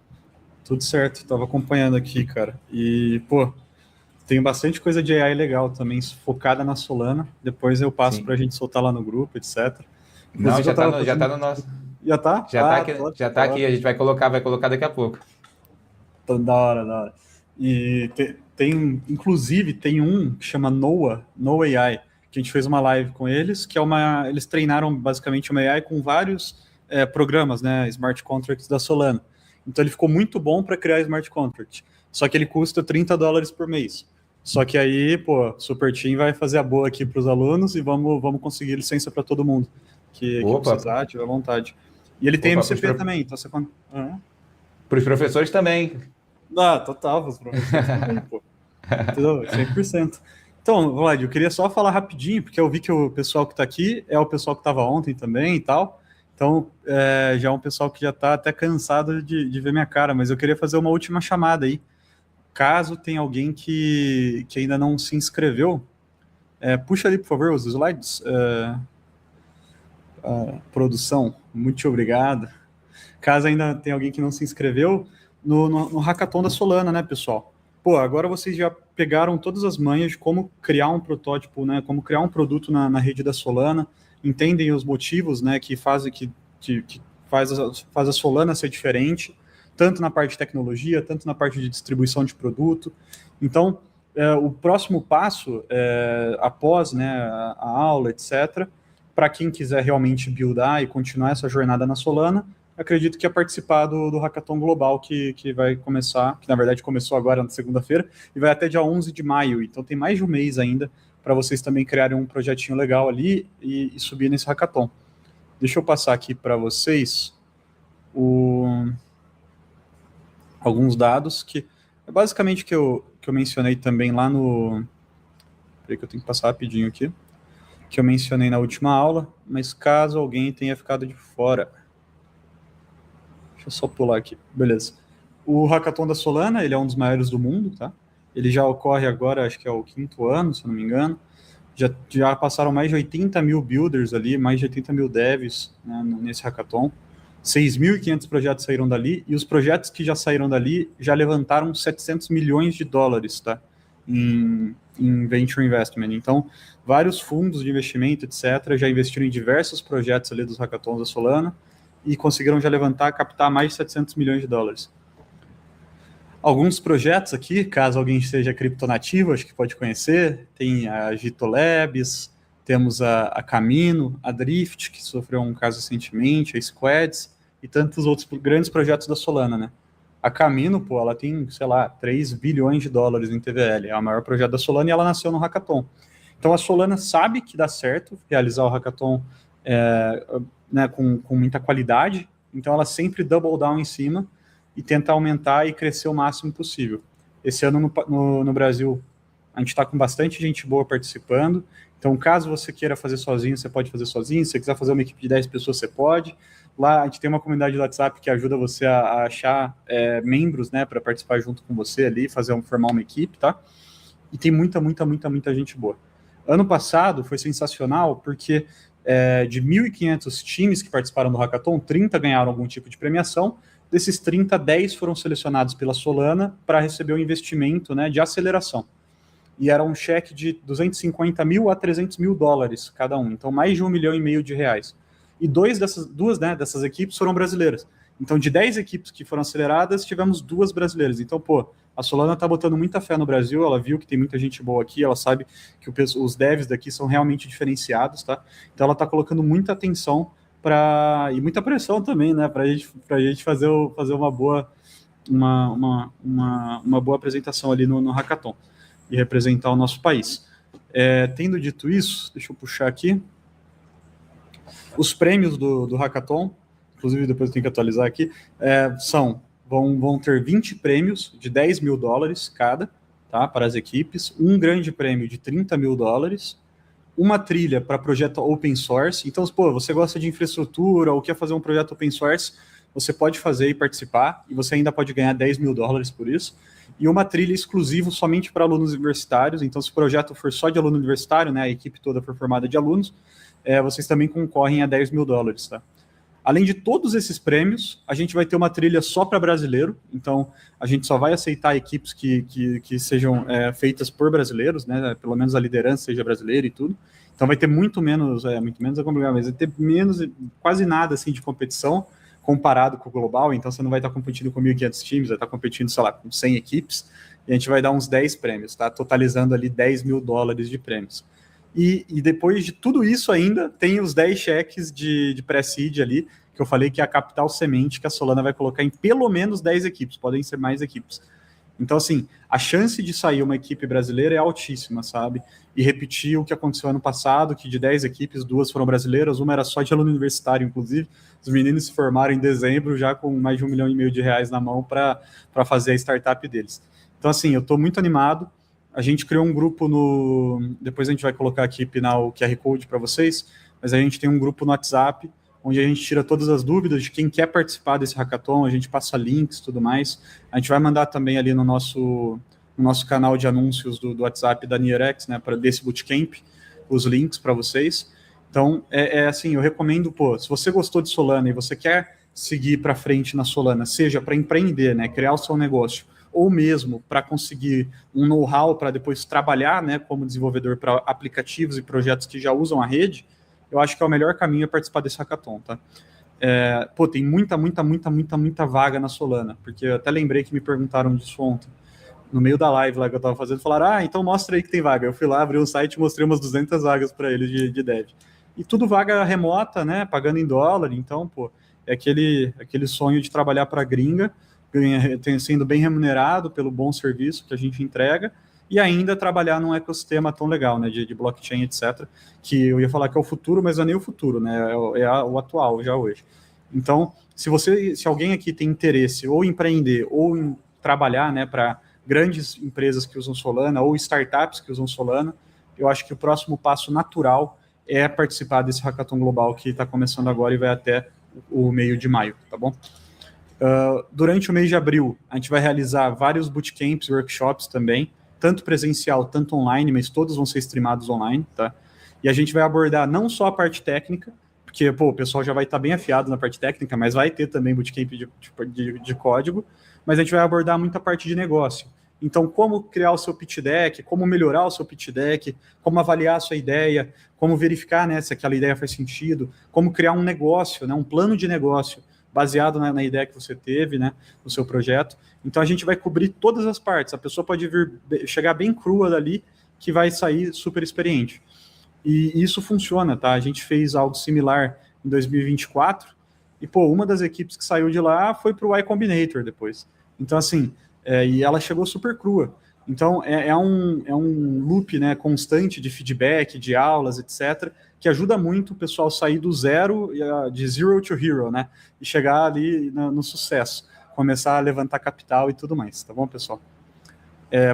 C: Tudo certo, tava acompanhando aqui, cara. E, pô, tem bastante coisa de AI legal também, focada na Solana. Depois eu passo
B: Sim.
C: pra gente soltar lá no grupo, etc.
B: Não,
C: Inclusive,
B: já tá no nosso.
C: Já tá?
B: Já tá aqui,
C: top,
B: já tá aqui.
C: top.
B: A gente vai colocar daqui a pouco.
C: Tá da hora, da hora. E inclusive, tem um que chama Noah AI, que a gente fez uma live com eles, que eles treinaram basicamente uma AI com vários programas, né, smart contracts da Solana. Então ele ficou muito bom para criar smart contract. Só que ele custa $30 por mês. Só que aí, pô, Super Team vai fazer a boa aqui para os alunos e vamos conseguir licença para todo mundo que precisar, tiver vontade. E ele tem MCP também, então você...
B: Para os professores também.
C: Total, os professores também, pô. Entendeu? 100%. Então, Vlad, eu queria só falar rapidinho, porque eu vi que o pessoal que está aqui é o pessoal que estava ontem também e tal. Então, já é um pessoal que já está até cansado de ver minha cara, mas eu queria fazer uma última chamada aí. Caso tenha alguém que ainda não se inscreveu, puxa ali, por favor, os slides. Produção, muito obrigado. Caso ainda tenha alguém que não se inscreveu, no Hackathon da Solana, né, pessoal? Pô, agora vocês já pegaram todas as manhas de como criar um protótipo, né, como criar um produto na rede da Solana, entendem os motivos, né, que faz a Solana ser diferente, tanto na parte de tecnologia, tanto na parte de distribuição de produto. Então, o próximo passo, após, né, a aula, etc., para quem quiser realmente buildar e continuar essa jornada na Solana, acredito que é participar do Hackathon Global que vai começar, que na verdade começou agora na segunda-feira, e vai até dia 11 de maio. Então tem mais de um mês ainda para vocês também criarem um projetinho legal ali e subir nesse Hackathon. Deixa eu passar aqui para vocês alguns dados que é basicamente que eu mencionei também lá no... Peraí que eu tenho que passar rapidinho aqui. Que eu mencionei na última aula, mas caso alguém tenha ficado de fora... Deixa eu só pular aqui. Beleza. O Hackathon da Solana, ele é um dos maiores do mundo, tá? Ele já ocorre agora, acho que é o 5º ano, se eu não me engano. Já passaram mais de 80 mil builders ali, mais de 80 mil devs, né, nesse Hackathon. 6.500 projetos saíram dali, e os projetos que já saíram dali já levantaram 700 milhões de dólares, tá? Em Venture Investment. Então, vários fundos de investimento, etc., já investiram em diversos projetos ali dos Hackathons da Solana, e conseguiram já captar mais de 700 milhões de dólares. Alguns projetos aqui, caso alguém seja criptonativo, acho que pode conhecer, tem a Gito Labs, temos a Camino, a Drift, que sofreu um caso recentemente, a Squads, e tantos outros grandes projetos da Solana, né? A Camino, pô, ela tem, sei lá, 3 bilhões de dólares em TVL, é o maior projeto da Solana e ela nasceu no Hackathon. Então a Solana sabe que dá certo realizar o Hackathon né, com muita qualidade, então ela sempre double down em cima e tenta aumentar e crescer o máximo possível. Esse ano no Brasil, a gente está com bastante gente boa participando, então caso você queira fazer sozinho, você pode fazer sozinho, se você quiser fazer uma equipe de 10 pessoas, você pode. Lá a gente tem uma comunidade do WhatsApp que ajuda você a achar membros, né, para participar junto com você ali, formar uma equipe, tá? E tem muita gente boa. Ano passado foi sensacional porque de 1.500 times que participaram do Hackathon, 30 ganharam algum tipo de premiação. Desses 30, 10 foram selecionados pela Solana para receber o investimento, né, de aceleração. E era um cheque de 250 mil a 300 mil dólares cada um, então mais de 1,5 milhão de reais. E duas dessas equipes foram brasileiras. Então, de 10 equipes que foram aceleradas, tivemos 2 brasileiras. Então, pô, a Solana está botando muita fé no Brasil, ela viu que tem muita gente boa aqui, ela sabe que os devs daqui são realmente diferenciados, tá? Então, ela está colocando muita atenção e muita pressão também, né, para a gente fazer uma boa apresentação ali no Hackathon e representar o nosso país. Tendo dito isso, deixa eu puxar aqui. Os prêmios do Hackathon, inclusive depois eu tenho que atualizar aqui, vão ter 20 prêmios de 10 mil dólares cada, tá, para as equipes, um grande prêmio de 30 mil dólares, uma trilha para projeto open source. Então, pô, você gosta de infraestrutura ou quer fazer um projeto open source, você pode fazer e participar, e você ainda pode ganhar 10 mil dólares por isso. E uma trilha exclusiva somente para alunos universitários. Então, se o projeto for só de aluno universitário, né, a equipe toda for formada de alunos, vocês também concorrem a 10 mil dólares, tá? Além de todos esses prêmios, a gente vai ter uma trilha só para brasileiro. Então, a gente só vai aceitar equipes que sejam feitas por brasileiros, né? Pelo menos a liderança seja brasileira e tudo. Então, vai ter muito menos é complicado, mas vai ter quase nada assim de competição comparado com o global. Então, você não vai estar competindo com 1.500 times, vai estar competindo, sei lá, com 100 equipes. E a gente vai dar uns 10 prêmios, tá? Totalizando ali 10 mil dólares de prêmios. E depois de tudo isso ainda, tem os 10 cheques de pré-seed ali, que eu falei que é a capital semente que a Solana vai colocar em pelo menos 10 equipes, podem ser mais equipes. Então, assim, a chance de sair uma equipe brasileira é altíssima, sabe? E repetir o que aconteceu ano passado, que de 10 equipes, 2 foram brasileiras, uma era só de aluno universitário, inclusive. Os meninos se formaram em dezembro já com mais de 1,5 milhão de reais na mão para fazer a startup deles. Então, assim, eu estou muito animado. A gente criou um grupo depois a gente vai colocar aqui, pinar o QR Code para vocês, mas a gente tem um grupo no WhatsApp, onde a gente tira todas as dúvidas de quem quer participar desse hackathon, a gente passa links e tudo mais. A gente vai mandar também ali no nosso canal de anúncios do WhatsApp da NIREX, né, desse bootcamp, os links para vocês. Então, assim, eu recomendo, pô, se você gostou de Solana e você quer seguir para frente na Solana, seja para empreender, né, criar o seu negócio, ou mesmo para conseguir um know-how para depois trabalhar, né, como desenvolvedor para aplicativos e projetos que já usam a rede, eu acho que é o melhor caminho participar desse hackathon, tá? Tem muita vaga na Solana, porque eu até lembrei que me perguntaram disso ontem, no meio da live lá que eu estava fazendo, falaram, então mostra aí que tem vaga. Eu fui lá, abri um site e mostrei umas 200 vagas para eles de dev. E tudo vaga remota, né, pagando em dólar, então, pô, é aquele sonho de trabalhar para a gringa, sendo bem remunerado pelo bom serviço que a gente entrega, e ainda trabalhar num ecossistema tão legal, né, de blockchain, etc., que eu ia falar que é o futuro, mas não é nem o futuro, né, o atual, já hoje. Então, se alguém aqui tem interesse ou em empreender, ou em trabalhar, né, para grandes empresas que usam Solana, ou startups que usam Solana, eu acho que o próximo passo natural é participar desse hackathon global que está começando agora e vai até o meio de maio, tá bom? Durante o mês de abril, a gente vai realizar vários bootcamps, workshops também, tanto presencial, tanto online, mas todos vão ser streamados online, tá? E a gente vai abordar não só a parte técnica, porque, pô, o pessoal já vai estar bem afiado na parte técnica, mas vai ter também bootcamp de código, mas a gente vai abordar muita parte de negócio. Então, como criar o seu pitch deck, como melhorar o seu pitch deck, como avaliar a sua ideia, como verificar, né, se aquela ideia faz sentido, como criar um negócio, né, um plano de negócio, baseado na ideia que você teve, né, no seu projeto. Então, a gente vai cobrir todas as partes. A pessoa pode chegar bem crua dali, que vai sair super experiente. E isso funciona, tá? A gente fez algo similar em 2024, e, pô, uma das equipes que saiu de lá foi para o Y Combinator depois. Então, assim, e ela chegou super crua. Então, é um loop, né, constante de feedback, de aulas, etc., que ajuda muito o pessoal sair do zero, de zero to hero, né, e chegar ali no sucesso, começar a levantar capital e tudo mais, tá bom, pessoal?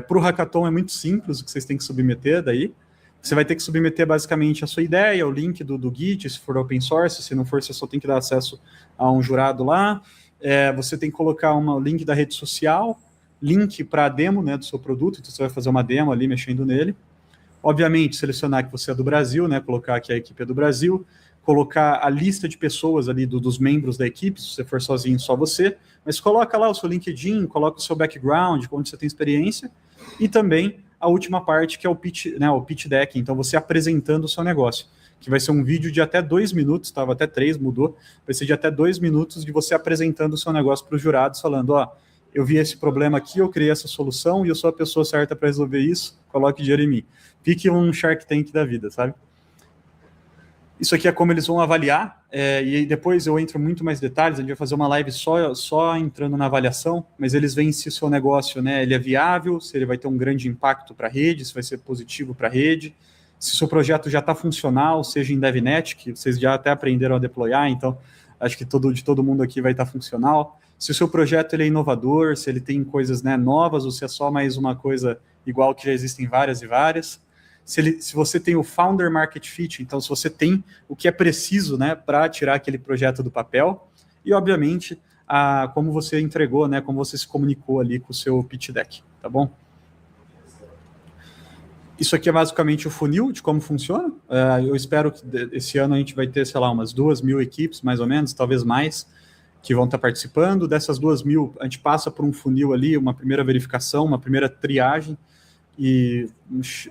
C: Para o hackathon é muito simples o que vocês têm que submeter daí. Você vai ter que submeter basicamente a sua ideia, o link do Git, se for open source, se não for, você só tem que dar acesso a um jurado lá. Você tem que colocar um link da rede social, link para a demo, né, do seu produto, então você vai fazer uma demo ali mexendo nele. Obviamente, selecionar que você é do Brasil, né? Colocar que a equipe é do Brasil, colocar a lista de pessoas ali dos membros da equipe, se você for sozinho, só você, mas coloca lá o seu LinkedIn, coloca o seu background, onde você tem experiência, e também a última parte, que é o pitch, né, o pitch deck, então você apresentando o seu negócio, que vai ser um vídeo de até 2 minutos, estava até 3, mudou, vai ser de até 2 minutos de você apresentando o seu negócio para os jurados, falando, ó, eu vi esse problema aqui, eu criei essa solução, e eu sou a pessoa certa para resolver isso, coloque dinheiro em mim. Fique um Shark Tank da vida, sabe? Isso aqui é como eles vão avaliar, e depois eu entro muito mais detalhes, a gente vai fazer uma live só entrando na avaliação, mas eles veem se o seu negócio, né, ele é viável, se ele vai ter um grande impacto para a rede, se vai ser positivo para a rede, se o seu projeto já está funcional, seja em DevNet, que vocês já até aprenderam a deployar, então acho que de todo mundo aqui vai estar funcional, se o seu projeto ele é inovador, se ele tem coisas, né, novas, ou se é só mais uma coisa igual que já existem várias e várias, se você tem o Founder Market Fit, então se você tem o que é preciso, né, para tirar aquele projeto do papel, e obviamente como você entregou, né, como você se comunicou ali com o seu pitch deck, tá bom? Isso aqui é basicamente o funil de como funciona. Eu espero que esse ano a gente vai ter, sei lá, umas 2.000 equipes, mais ou menos, talvez mais, que vão estar participando. Dessas 2.000, a gente passa por um funil ali, uma primeira verificação, uma primeira triagem, e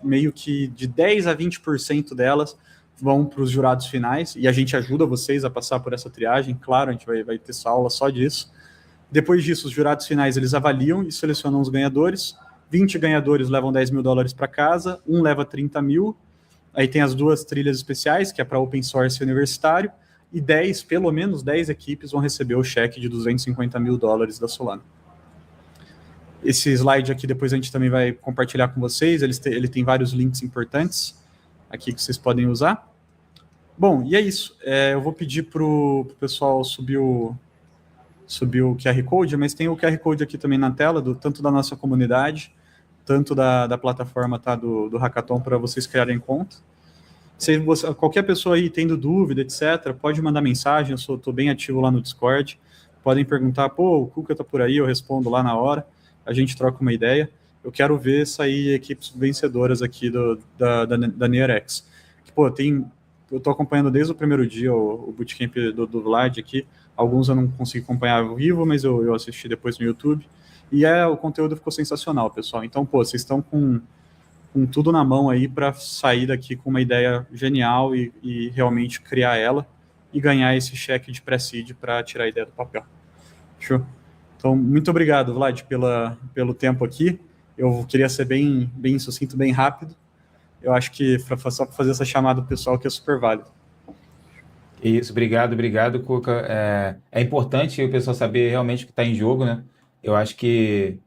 C: meio que de 10 a 20% delas vão para os jurados finais, e a gente ajuda vocês a passar por essa triagem, claro, a gente vai ter essa aula só disso. Depois disso, os jurados finais, eles avaliam e selecionam os ganhadores, 20 ganhadores levam $10.000 para casa, um leva 30 mil, aí tem as 2 trilhas especiais, que é para open source e universitário, e pelo menos 10 equipes vão receber o cheque de $250 mil da Solana. Esse slide aqui depois a gente também vai compartilhar com vocês, ele tem vários links importantes aqui que vocês podem usar. Bom, e é isso. Eu vou pedir para o pessoal subir o QR Code, mas tem o QR Code aqui também na tela, tanto da nossa comunidade, tanto da plataforma, tá, do Hackathon, para vocês criarem conta. Se qualquer pessoa aí tendo dúvida, etc., pode mandar mensagem, eu estou bem ativo lá no Discord, podem perguntar, pô, o Kuka tá por aí, eu respondo lá na hora, a gente troca uma ideia. Eu quero ver sair equipes vencedoras aqui da NearX. Pô, eu estou acompanhando desde o primeiro dia o bootcamp do Vlad aqui. Alguns eu não consegui acompanhar ao vivo, mas eu assisti depois no YouTube. E o conteúdo ficou sensacional, pessoal. Então, pô, vocês estão com tudo na mão aí para sair daqui com uma ideia genial e realmente criar ela e ganhar esse cheque de pré-seed para tirar a ideia do papel. Show? Então, muito obrigado, Vlad, pelo tempo aqui. Eu queria ser bem sucinto, bem rápido. Eu acho que só para fazer essa chamada do pessoal que é super válido.
B: Isso, obrigado, Cuca. É importante o pessoal saber realmente o que está em jogo, né? Eu acho que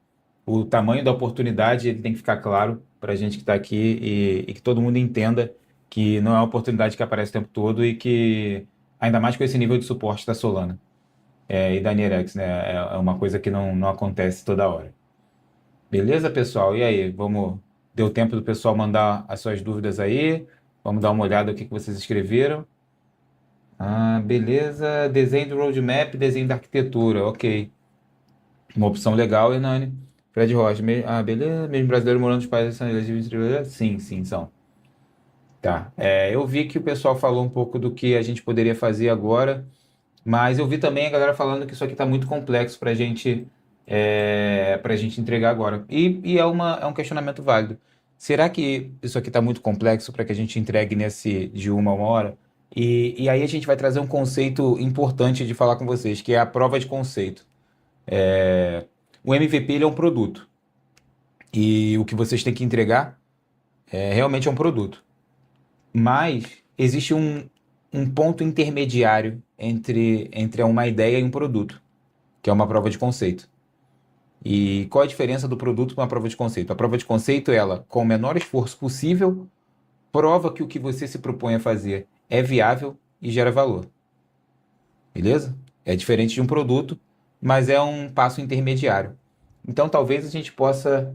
B: o tamanho da oportunidade ele tem que ficar claro para a gente que está aqui e que todo mundo entenda que não é uma oportunidade que aparece o tempo todo e que, ainda mais com esse nível de suporte da Solana e da Nerex, né? É uma coisa que não acontece toda hora. Beleza, pessoal? E aí, deu tempo do pessoal mandar as suas dúvidas aí? Vamos dar uma olhada no que vocês escreveram. Beleza. Desenho do roadmap, desenho da arquitetura, ok. Uma opção legal, Hernani. Fred Rocha, beleza. Mesmo brasileiro morando nos países são elegíveis? Sim, são. Tá. Eu vi que o pessoal falou um pouco do que a gente poderia fazer agora, mas eu vi também a galera falando que isso aqui está muito complexo para gente entregar agora. E é um questionamento válido. Será que isso aqui está muito complexo para que a gente entregue de 1 a 1 hora? E aí a gente vai trazer um conceito importante de falar com vocês, que é a prova de conceito. O MVP ele é um produto. E o que vocês têm que entregar realmente é um produto. Mas existe um ponto intermediário entre uma ideia e um produto, que é uma prova de conceito. E qual a diferença do produto para uma prova de conceito? A prova de conceito, ela, com o menor esforço possível, prova que o que você se propõe a fazer é viável e gera valor. Beleza? É diferente de um produto, mas é um passo intermediário. Então, talvez a gente possa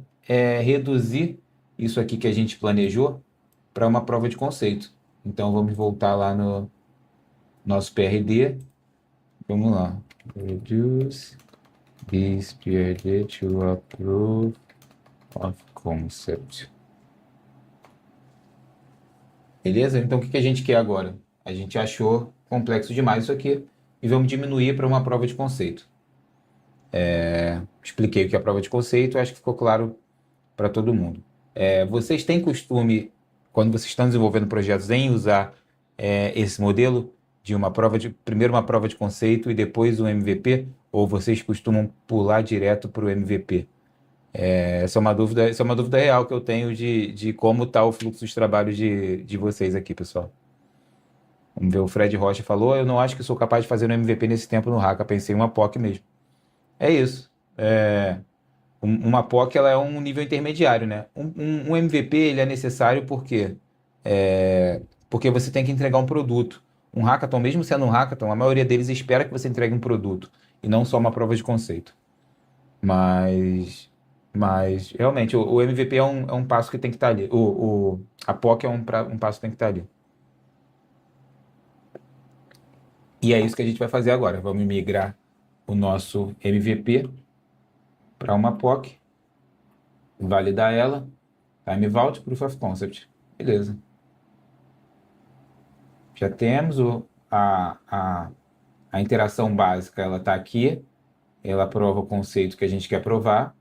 B: reduzir isso aqui que a gente planejou para uma prova de conceito. Então, vamos voltar lá no nosso PRD. Vamos lá. Reduce this PRD to a proof of concept. Beleza? Então, o que que a gente quer agora? A gente achou complexo demais isso aqui e vamos diminuir para uma prova de conceito. Expliquei o que é a prova de conceito, acho que ficou claro para todo mundo. Vocês têm costume, quando vocês estão desenvolvendo projetos, em usar esse modelo de primeiro uma prova de conceito e depois um MVP? Ou vocês costumam pular direto para o MVP? Essa é uma dúvida real que eu tenho de como está o fluxo de trabalho de vocês aqui, pessoal. Vamos ver, o Fred Rocha falou, eu não acho que sou capaz de fazer um MVP nesse tempo no Haka, pensei em uma POC mesmo. É isso. Uma POC ela é um nível intermediário, né? Um MVP ele é necessário porque você tem que entregar um produto. Um hackathon, mesmo sendo um hackathon, a maioria deles espera que você entregue um produto e não só uma prova de conceito. Mas realmente, o MVP é um passo que tem que estar ali. A POC é um passo que tem que estar ali. E é isso que a gente vai fazer agora. Vamos migrar o nosso MVP para uma POC, validar ela, Time Vault, Proof of Concept. Beleza. Já temos a interação básica, ela está aqui. Ela prova o conceito que a gente quer provar.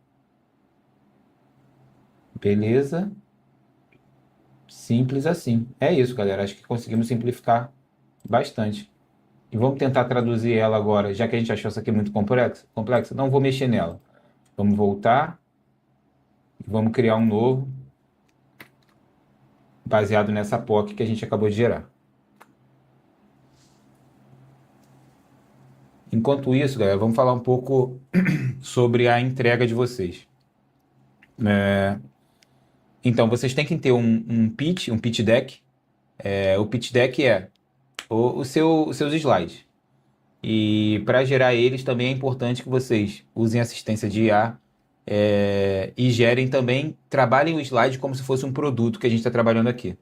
B: Beleza. Simples assim. É isso, galera. Acho que conseguimos simplificar bastante. E vamos tentar traduzir ela agora, já que a gente achou isso aqui muito complexa, não vou mexer nela. Vamos voltar e vamos criar um novo baseado nessa POC que a gente acabou de gerar. Enquanto isso, galera, vamos falar um pouco sobre a entrega de vocês. Então, vocês têm que ter um pitch deck. O pitch deck é os seus slides. E para gerar eles também é importante que vocês usem assistência de IA e gerem também, trabalhem o slide como se fosse um produto que a gente está trabalhando aqui.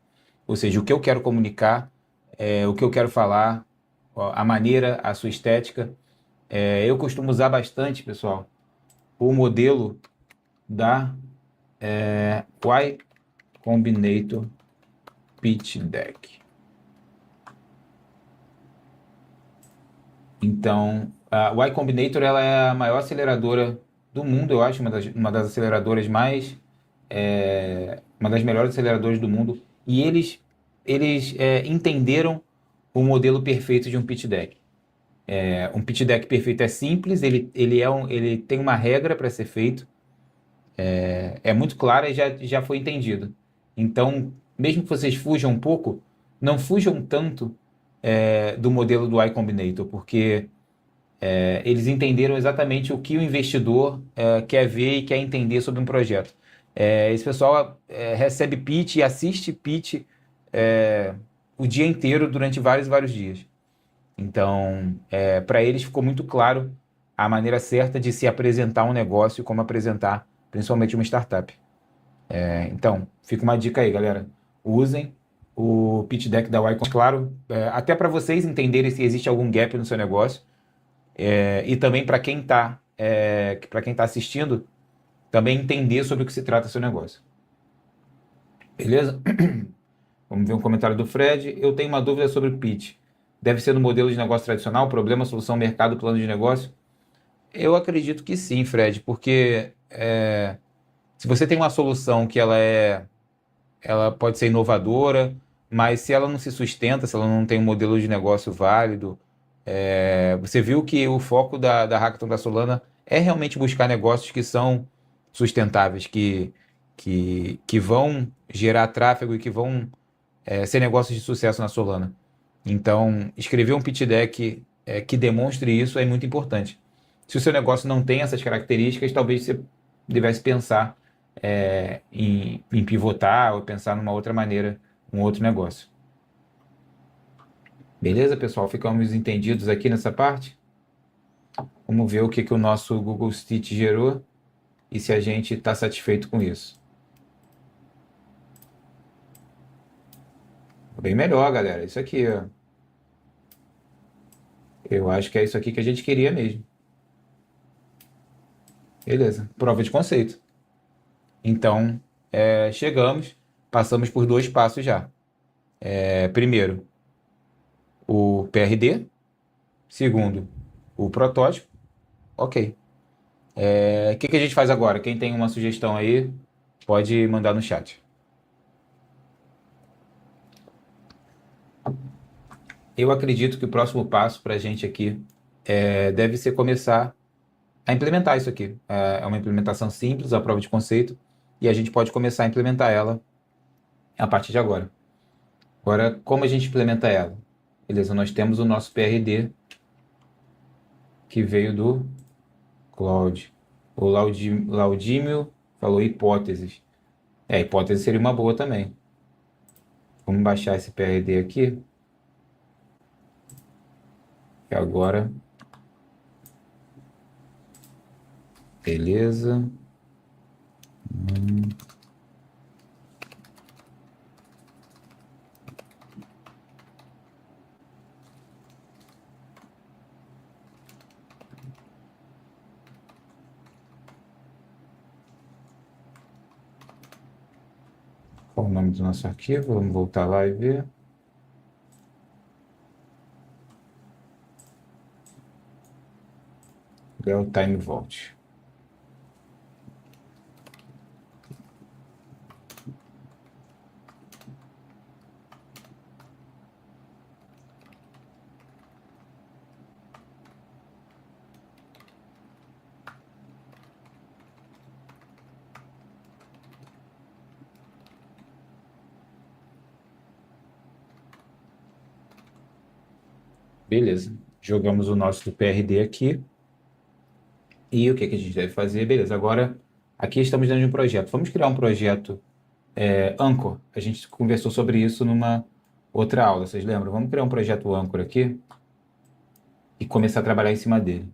B: Ou seja, o que eu quero comunicar, o que eu quero falar, a maneira, a sua estética. Eu costumo usar bastante, pessoal, o modelo da Y Combinator Pitch Deck. Então, a Y Combinator ela é a maior aceleradora do mundo, eu acho, uma das aceleradoras uma das melhores aceleradoras do mundo. E eles entenderam o modelo perfeito de um pitch deck. Um pitch deck perfeito é simples, ele tem uma regra para ser feito, é muito clara e já foi entendido. Então, mesmo que vocês fujam um pouco, não fujam tanto do modelo do Y Combinator, porque eles entenderam exatamente o que o investidor quer ver e quer entender sobre um projeto. Esse pessoal recebe pitch e assiste pitch o dia inteiro durante vários e vários dias. Então, para eles ficou muito claro a maneira certa de se apresentar um negócio, como apresentar principalmente uma startup. Então, fica uma dica aí, galera. Usem o pitch deck da Y, claro, até para vocês entenderem se existe algum gap no seu negócio, e também para quem está assistindo, também entender sobre o que se trata o seu negócio. Beleza? Vamos ver um comentário do Fred. Eu tenho uma dúvida sobre o pitch. Deve ser no modelo de negócio tradicional, problema, solução, mercado, plano de negócio? Eu acredito que sim, Fred, porque se você tem uma solução que ela pode ser inovadora, mas se ela não se sustenta, se ela não tem um modelo de negócio válido, você viu que o foco da Hackathon da Solana é realmente buscar negócios que são sustentáveis, que vão gerar tráfego e que vão ser negócios de sucesso na Solana. Então, escrever um pitch deck que demonstre isso é muito importante. Se o seu negócio não tem essas características, talvez você devesse pensar em pivotar ou pensar numa outra maneira, um outro negócio. Beleza, pessoal? Ficamos entendidos aqui nessa parte? Vamos ver o que o nosso Google Stitch gerou e se a gente está satisfeito com isso. Bem melhor, galera. Isso aqui, ó. Eu acho que é isso aqui que a gente queria mesmo. Beleza. Prova de conceito. Então, chegamos, passamos por 2 passos já. Primeiro, o PRD. Segundo, o protótipo. Ok. O que a gente faz agora? Quem tem uma sugestão aí, pode mandar no chat. Eu acredito que o próximo passo para a gente aqui deve ser começar a implementar isso aqui. É uma implementação simples, a prova de conceito, e a gente pode começar a implementar ela a partir de agora. Agora, como a gente implementa ela? Beleza, nós temos o nosso PRD, que veio do Claude. O Laudímio falou hipóteses. Hipótese seria uma boa também. Vamos baixar esse PRD aqui. E agora... Beleza. Qual o nome do nosso arquivo? Vamos voltar lá e ver. É o time vault. Beleza. Jogamos o nosso PRD aqui. E o que a gente deve fazer? Beleza, agora aqui estamos dentro de um projeto. Vamos criar um projeto Anchor. A gente conversou sobre isso numa outra aula, vocês lembram? Vamos criar um projeto Anchor aqui e começar a trabalhar em cima dele.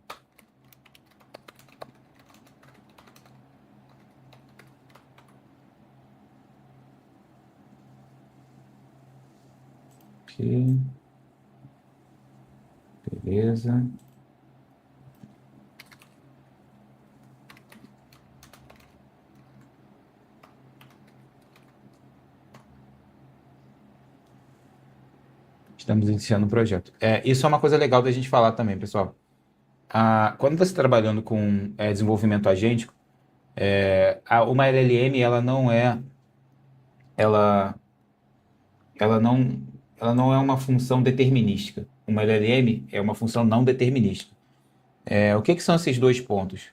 B: Aqui. Beleza. Estamos iniciando o projeto. Isso é uma coisa legal da gente falar também, pessoal. Quando você está trabalhando com desenvolvimento agêntico, uma LLM ela não é, ela, ela não, ela não é uma função determinística. Uma LLM é uma função não determinística. O que são esses dois pontos?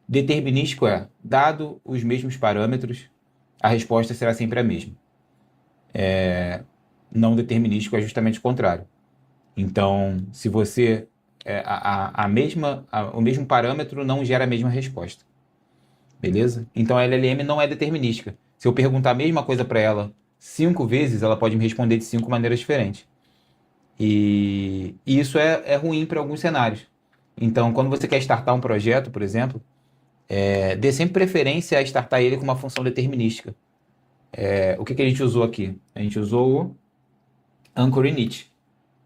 B: Determinístico dado os mesmos parâmetros, a resposta será sempre a mesma. Não determinístico é justamente o contrário. Então, se você o mesmo parâmetro não gera a mesma resposta. Beleza? Então a LLM não é determinística. Se eu perguntar a mesma coisa para ela 5 vezes, ela pode me responder de 5 maneiras diferentes. E isso é ruim para alguns cenários. Então, quando você quer startar um projeto, por exemplo, dê sempre preferência a startar ele com uma função determinística. O que a gente usou aqui? A gente usou o Anchor init.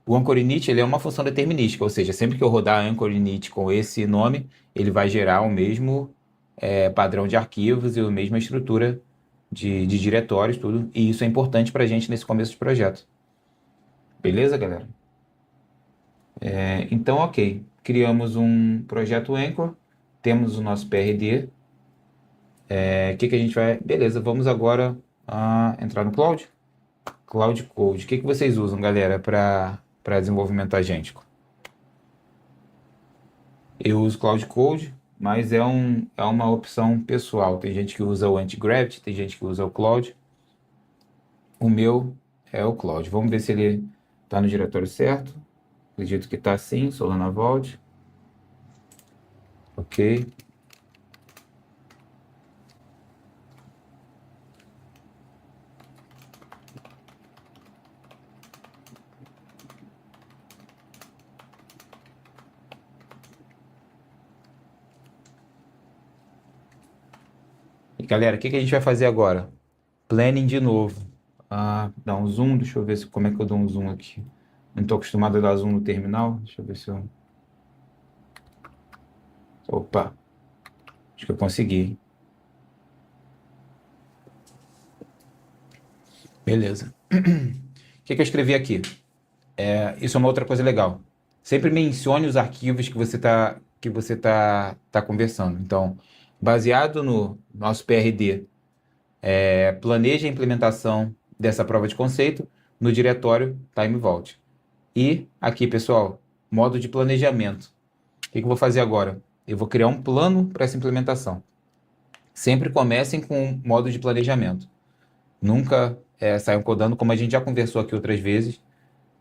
B: O Anchor init ele é uma função determinística, ou seja, sempre que eu rodar Anchor init com esse nome, ele vai gerar o mesmo padrão de arquivos e a mesma estrutura de diretórios, tudo. E isso é importante para a gente nesse começo de projeto. Beleza, galera? Então, ok. Criamos um projeto Anchor, temos o nosso PRD. O que a gente vai... Beleza, vamos agora entrar no Cloud. Cloud Code. O que vocês usam, galera, para desenvolvimento agêntico? Eu uso Cloud Code, mas é uma opção pessoal. Tem gente que usa o Antigravity, tem gente que usa o Cloud. O meu é o Cloud. Vamos ver se ele está no diretório certo. Acredito que está sim, Solana Vault. Ok. E galera, o que a gente vai fazer agora? Planning de novo. Dá um zoom, deixa eu ver como é que eu dou um zoom aqui. Não estou acostumado a dar zoom no terminal. Deixa eu ver se eu... Opa, acho que eu consegui. Beleza. que eu escrevi aqui? Isso é uma outra coisa legal. Sempre mencione os arquivos que você tá conversando. Então, baseado no nosso PRD, planeje a implementação dessa prova de conceito no diretório TimeVault. E aqui, pessoal, modo de planejamento. O que eu vou fazer agora? Eu vou criar um plano para essa implementação. Sempre comecem com um modo de planejamento. Nunca saiam codando, como a gente já conversou aqui outras vezes.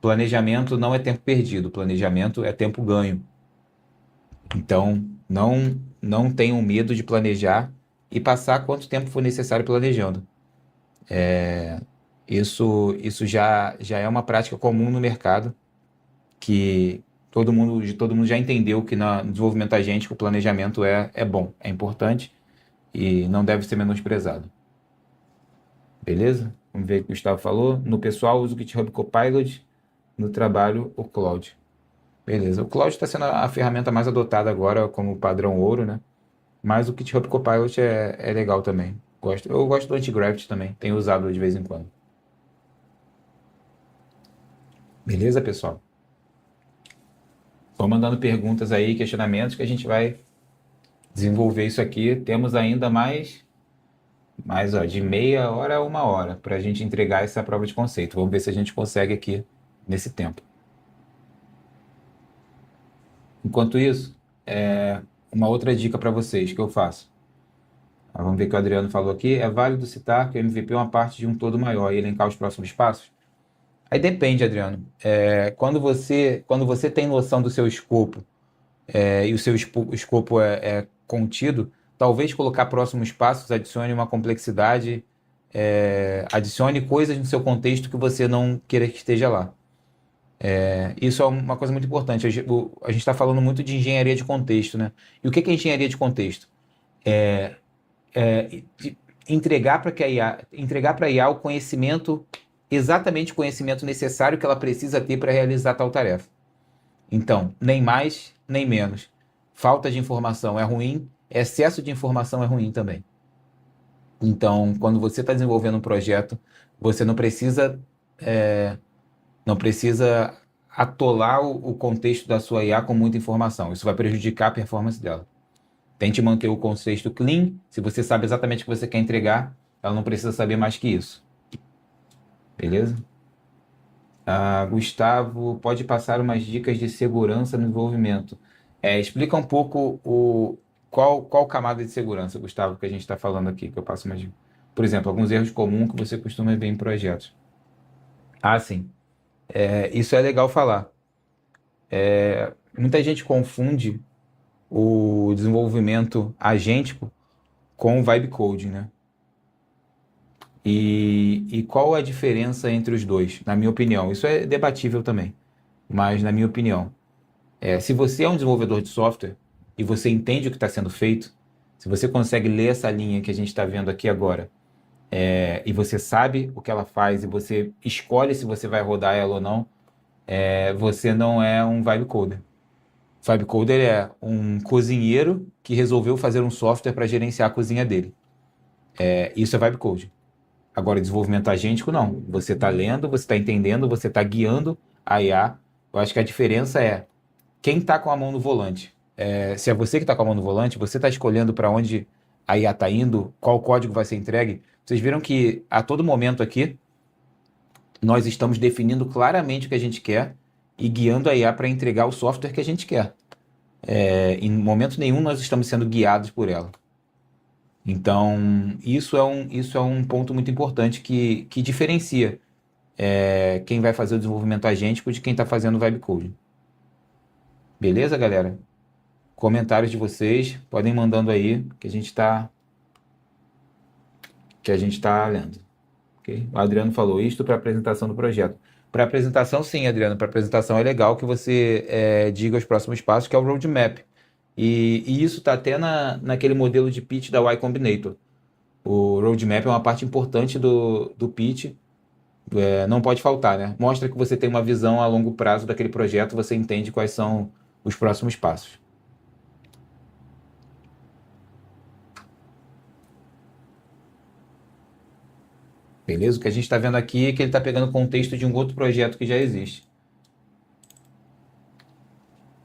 B: Planejamento não é tempo perdido, planejamento é tempo ganho. Então, não tenham medo de planejar e passar quanto tempo for necessário planejando. Isso já é uma prática comum no mercado, que todo mundo já entendeu que no desenvolvimento agêntico o planejamento é bom, é importante e não deve ser menosprezado. Beleza? Vamos ver o que o Gustavo falou. No pessoal, uso o GitHub Copilot, no trabalho, o Cloud. Beleza. O Cloud está sendo a ferramenta mais adotada agora como padrão ouro, né? Mas o GitHub Copilot é legal também. Eu gosto do Antigraft também. Tenho usado de vez em quando. Beleza, pessoal? Vão mandando perguntas aí, questionamentos, que a gente vai desenvolver isso aqui. Temos ainda mais ó, de meia hora a 1 hora para a gente entregar essa prova de conceito. Vamos ver se a gente consegue aqui nesse tempo. Enquanto isso, uma outra dica para vocês que eu faço. Vamos ver o que o Adriano falou aqui. É válido citar que o MVP é uma parte de um todo maior e elencar os próximos passos? Aí depende, Adriano. Quando você tem noção do seu escopo e o seu escopo é contido, talvez colocar próximos passos adicione uma complexidade, adicione coisas no seu contexto que você não queira que esteja lá. Isso é uma coisa muito importante. A gente está falando muito de engenharia de contexto, né? E o que é engenharia de contexto? De entregar para a IA o conhecimento, exatamente o conhecimento necessário que ela precisa ter para realizar tal tarefa. Então, nem mais, nem menos. Falta de informação é ruim, excesso de informação é ruim também. Então, quando você está desenvolvendo um projeto, você não precisa atolar o contexto da sua IA com muita informação. Isso vai prejudicar a performance dela. Tente manter o contexto clean. Se você sabe exatamente o que você quer entregar, ela não precisa saber mais que isso. Beleza? Gustavo, pode passar umas dicas de segurança no desenvolvimento. Explica um pouco qual camada de segurança, Gustavo, que a gente está falando aqui, que eu passo umas dicas. Por exemplo, alguns erros comuns que você costuma ver em projetos. Sim. Isso é legal falar. Muita gente confunde o desenvolvimento agêntico com o vibe coding, né? E qual a diferença entre os dois, na minha opinião? Isso é debatível também, mas na minha opinião, se você é um desenvolvedor de software e você entende o que está sendo feito, se você consegue ler essa linha que a gente está vendo aqui agora, e você sabe o que ela faz e você escolhe se você vai rodar ela ou não, você não é um vibe coder. Vibe coder é um cozinheiro que resolveu fazer um software para gerenciar a cozinha dele. Isso é vibe coding. Agora, desenvolvimento agêntico, não. Você está lendo, você está entendendo, você está guiando a IA. Eu acho que a diferença é quem está com a mão no volante. Se é você que está com a mão no volante, você está escolhendo para onde a IA está indo, qual código vai ser entregue. Vocês viram que a todo momento aqui, nós estamos definindo claramente o que a gente quer e guiando a IA para entregar o software que a gente quer. Em momento nenhum nós estamos sendo guiados por ela. Então, isso é um ponto muito importante que diferencia quem vai fazer o desenvolvimento agêntico de quem está fazendo o vibe coding. Beleza, galera? Comentários de vocês, podem ir mandando aí que a gente está lendo. Okay? O Adriano falou isto para a apresentação do projeto. Para apresentação, sim, Adriano. Para apresentação é legal que você diga os próximos passos, que é o roadmap. E isso está até naquele modelo de pitch da Y Combinator. O roadmap é uma parte importante do pitch. Não pode faltar, né? Mostra que você tem uma visão a longo prazo daquele projeto, você entende quais são os próximos passos. Beleza? O que a gente está vendo aqui é que ele está pegando contexto de um outro projeto que já existe.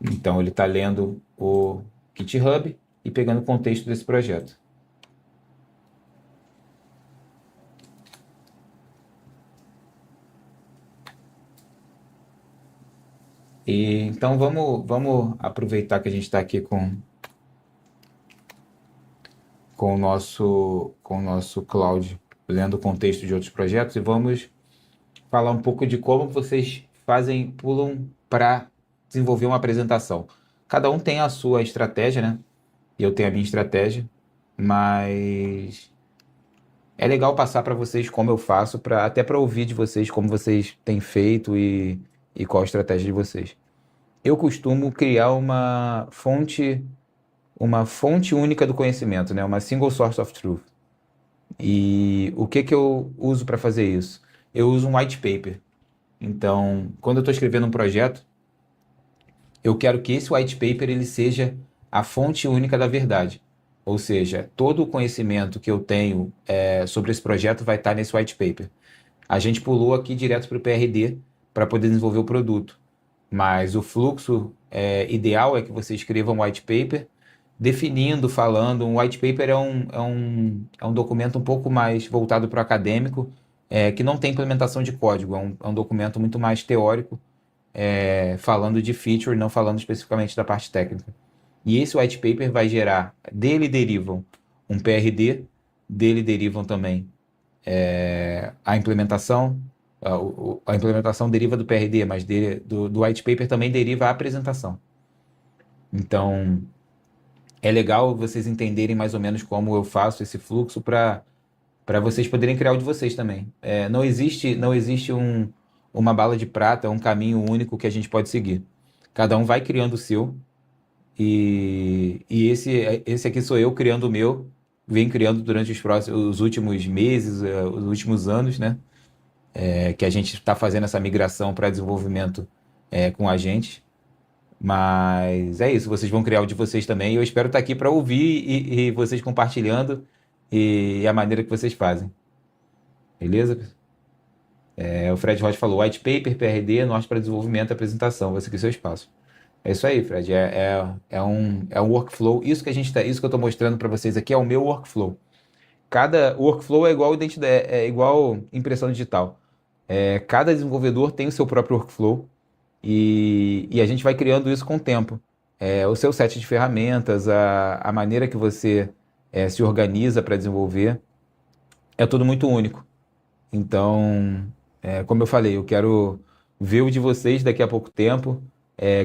B: Então, ele está lendo o GitHub e pegando o contexto desse projeto. E, então, vamos aproveitar que a gente está aqui com o nosso Cloud, lendo o contexto de outros projetos, e vamos falar um pouco de como vocês pulam para desenvolver uma apresentação. Cada um tem a sua estratégia, né? E eu tenho a minha estratégia, mas é legal passar para vocês como eu faço, até para ouvir de vocês como vocês têm feito e qual a estratégia de vocês. Eu costumo criar uma fonte única do conhecimento, né? Uma single source of truth. E o que eu uso para fazer isso? Eu uso um white paper. Então, quando eu estou escrevendo um projeto, eu quero que esse white paper ele seja a fonte única da verdade. Ou seja, todo o conhecimento que eu tenho sobre esse projeto vai estar nesse white paper. A gente pulou aqui direto para o PRD para poder desenvolver o produto. Mas o fluxo ideal é que você escreva um white paper definindo, falando. Um white paper é um documento um pouco mais voltado para o acadêmico, que não tem implementação de código. É um documento muito mais teórico, falando de feature, não falando especificamente da parte técnica. E esse white paper vai gerar, dele derivam um PRD, dele derivam também a implementação. A implementação deriva do PRD, mas do white paper também deriva a apresentação. Então, é legal vocês entenderem mais ou menos como eu faço esse fluxo para vocês poderem criar o de vocês também. Não existe uma bala de prata, um caminho único que a gente pode seguir. Cada um vai criando o seu, e esse aqui sou eu criando o meu, venho criando durante os últimos meses, os últimos anos, né? Que a gente está fazendo essa migração para desenvolvimento com a gente. Mas é isso, vocês vão criar o de vocês também. Eu espero estar aqui para ouvir e vocês compartilhando e a maneira que vocês fazem. Beleza? O Fred Rocha falou: white paper, PRD, norte para desenvolvimento e apresentação. Vai seguir seu espaço. É isso aí, Fred. É um workflow. Isso que eu estou mostrando para vocês aqui é o meu workflow. Cada workflow é igual identidade, é igual impressão digital. Cada desenvolvedor tem o seu próprio workflow e a gente vai criando isso com o tempo. O seu set de ferramentas, a maneira que você se organiza para desenvolver, é tudo muito único. Então, como eu falei, eu quero ver o de vocês daqui a pouco tempo.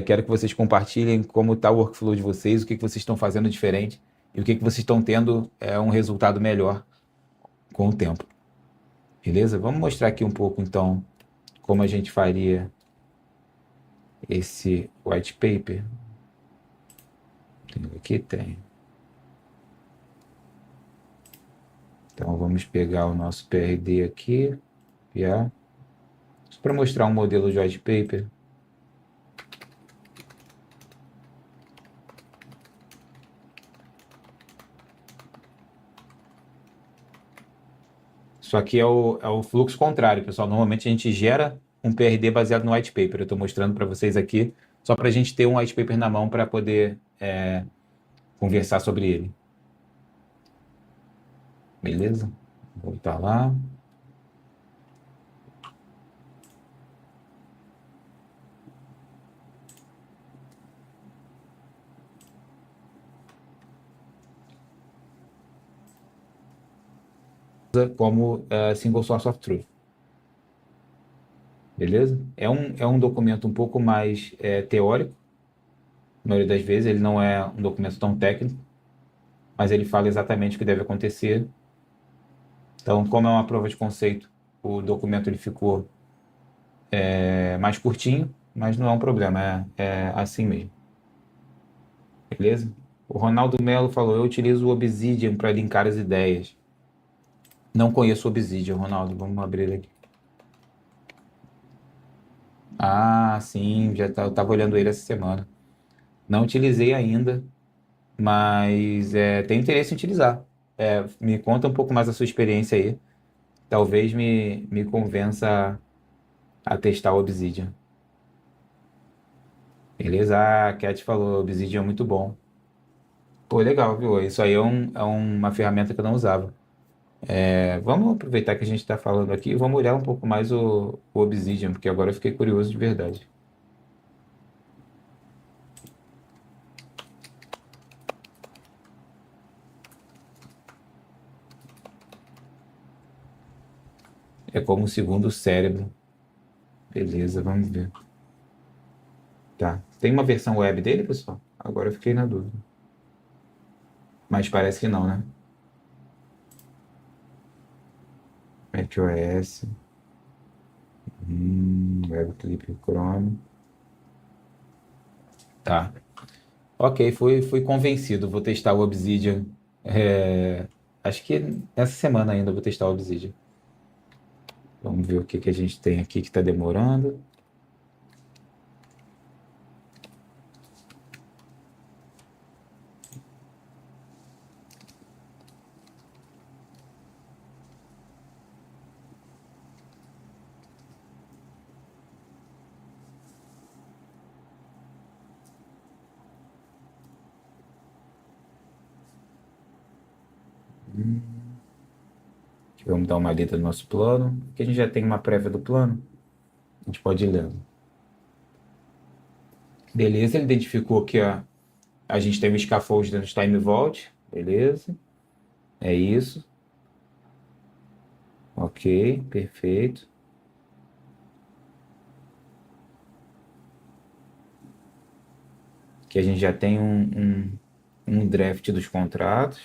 B: Quero que vocês compartilhem como está o workflow de vocês, o que vocês estão fazendo diferente e o que vocês estão tendo um resultado melhor com o tempo. Beleza? Vamos mostrar aqui um pouco, então, como a gente faria esse white paper. Aqui tem. Então, vamos pegar o nosso PRD aqui. Só para mostrar um modelo de white paper. Isso aqui é o fluxo contrário, pessoal. Normalmente a gente gera um PRD baseado no white paper. Eu estou mostrando para vocês aqui, só para a gente ter um white paper na mão para poder conversar sobre ele. Beleza? Vou voltar lá. Como single source of truth. Beleza? É um documento um pouco mais teórico. Na maioria das vezes ele não é um documento tão técnico, mas ele fala exatamente o que deve acontecer. Então, como é uma prova de conceito, o documento ele ficou mais curtinho, mas não é um problema, é assim mesmo. Beleza? O Ronaldo Melo falou: eu utilizo o Obsidian para linkar as ideias. Não conheço o Obsidian, Ronaldo. Vamos abrir ele aqui. Ah, sim, eu estava olhando ele essa semana. Não utilizei ainda, mas tenho interesse em utilizar. Me conta um pouco mais da sua experiência aí, talvez me convença a testar o Obsidian. Beleza? Ah, a Cat falou, Obsidian é muito bom. Pô, legal, viu? Isso aí é uma ferramenta que eu não usava. Vamos aproveitar que a gente está falando aqui e vamos olhar um pouco mais o Obsidian, porque agora eu fiquei curioso de verdade. É como o segundo cérebro. Beleza, vamos ver. Tá. Tem uma versão web dele, pessoal? Agora eu fiquei na dúvida. Mas parece que não, né? macOS, WebClip Chrome. Tá. Ok, fui convencido. Vou testar o Obsidian. É, acho que essa semana ainda eu vou testar o Obsidian. Vamos ver o que a gente tem aqui que está demorando. Vamos dar uma lida no nosso plano. Aqui a gente já tem uma prévia do plano. A gente pode ir lendo. Beleza, ele identificou que a gente tem um scaffold dentro de Time Vault. Beleza, é isso. Ok, perfeito. Aqui a gente já tem um draft dos contratos,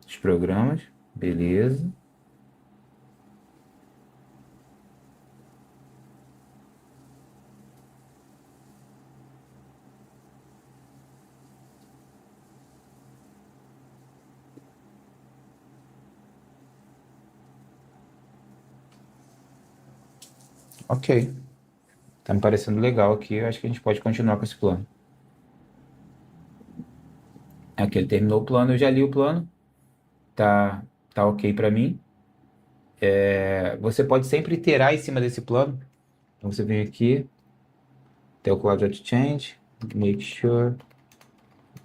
B: dos programas. Beleza. Ok. Tá me parecendo legal aqui. Eu acho que a gente pode continuar com esse plano. Aqui ele terminou o plano, eu já li o plano. Tá ok para mim. Você pode sempre iterar em cima desse plano. Então você vem aqui, tem o Cloud Change, make sure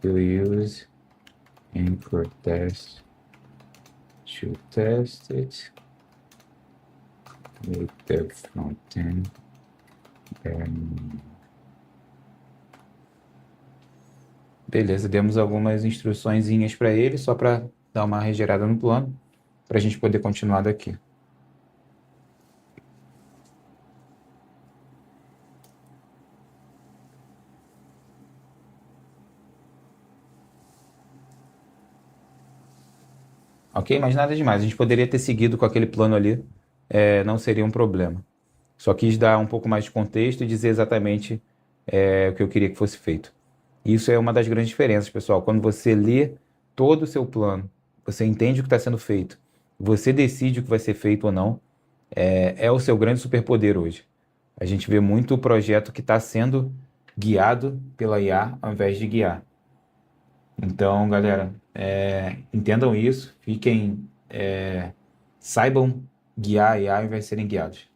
B: you use anchor test to test it. Make the front-end. Beleza, demos algumas instruçõezinhas para ele, só para dar uma regerada no plano, para a gente poder continuar daqui. Ok? Mas nada demais. A gente poderia ter seguido com aquele plano ali, não seria um problema. Só quis dar um pouco mais de contexto e dizer exatamente o que eu queria que fosse feito. Isso é uma das grandes diferenças, pessoal. Quando você lê todo o seu plano, você entende o que está sendo feito, você decide o que vai ser feito ou não, é o seu grande superpoder hoje. A gente vê muito projeto que está sendo guiado pela IA ao invés de guiar. Então, galera, entendam isso, saibam guiar a IA ao invés de serem guiados.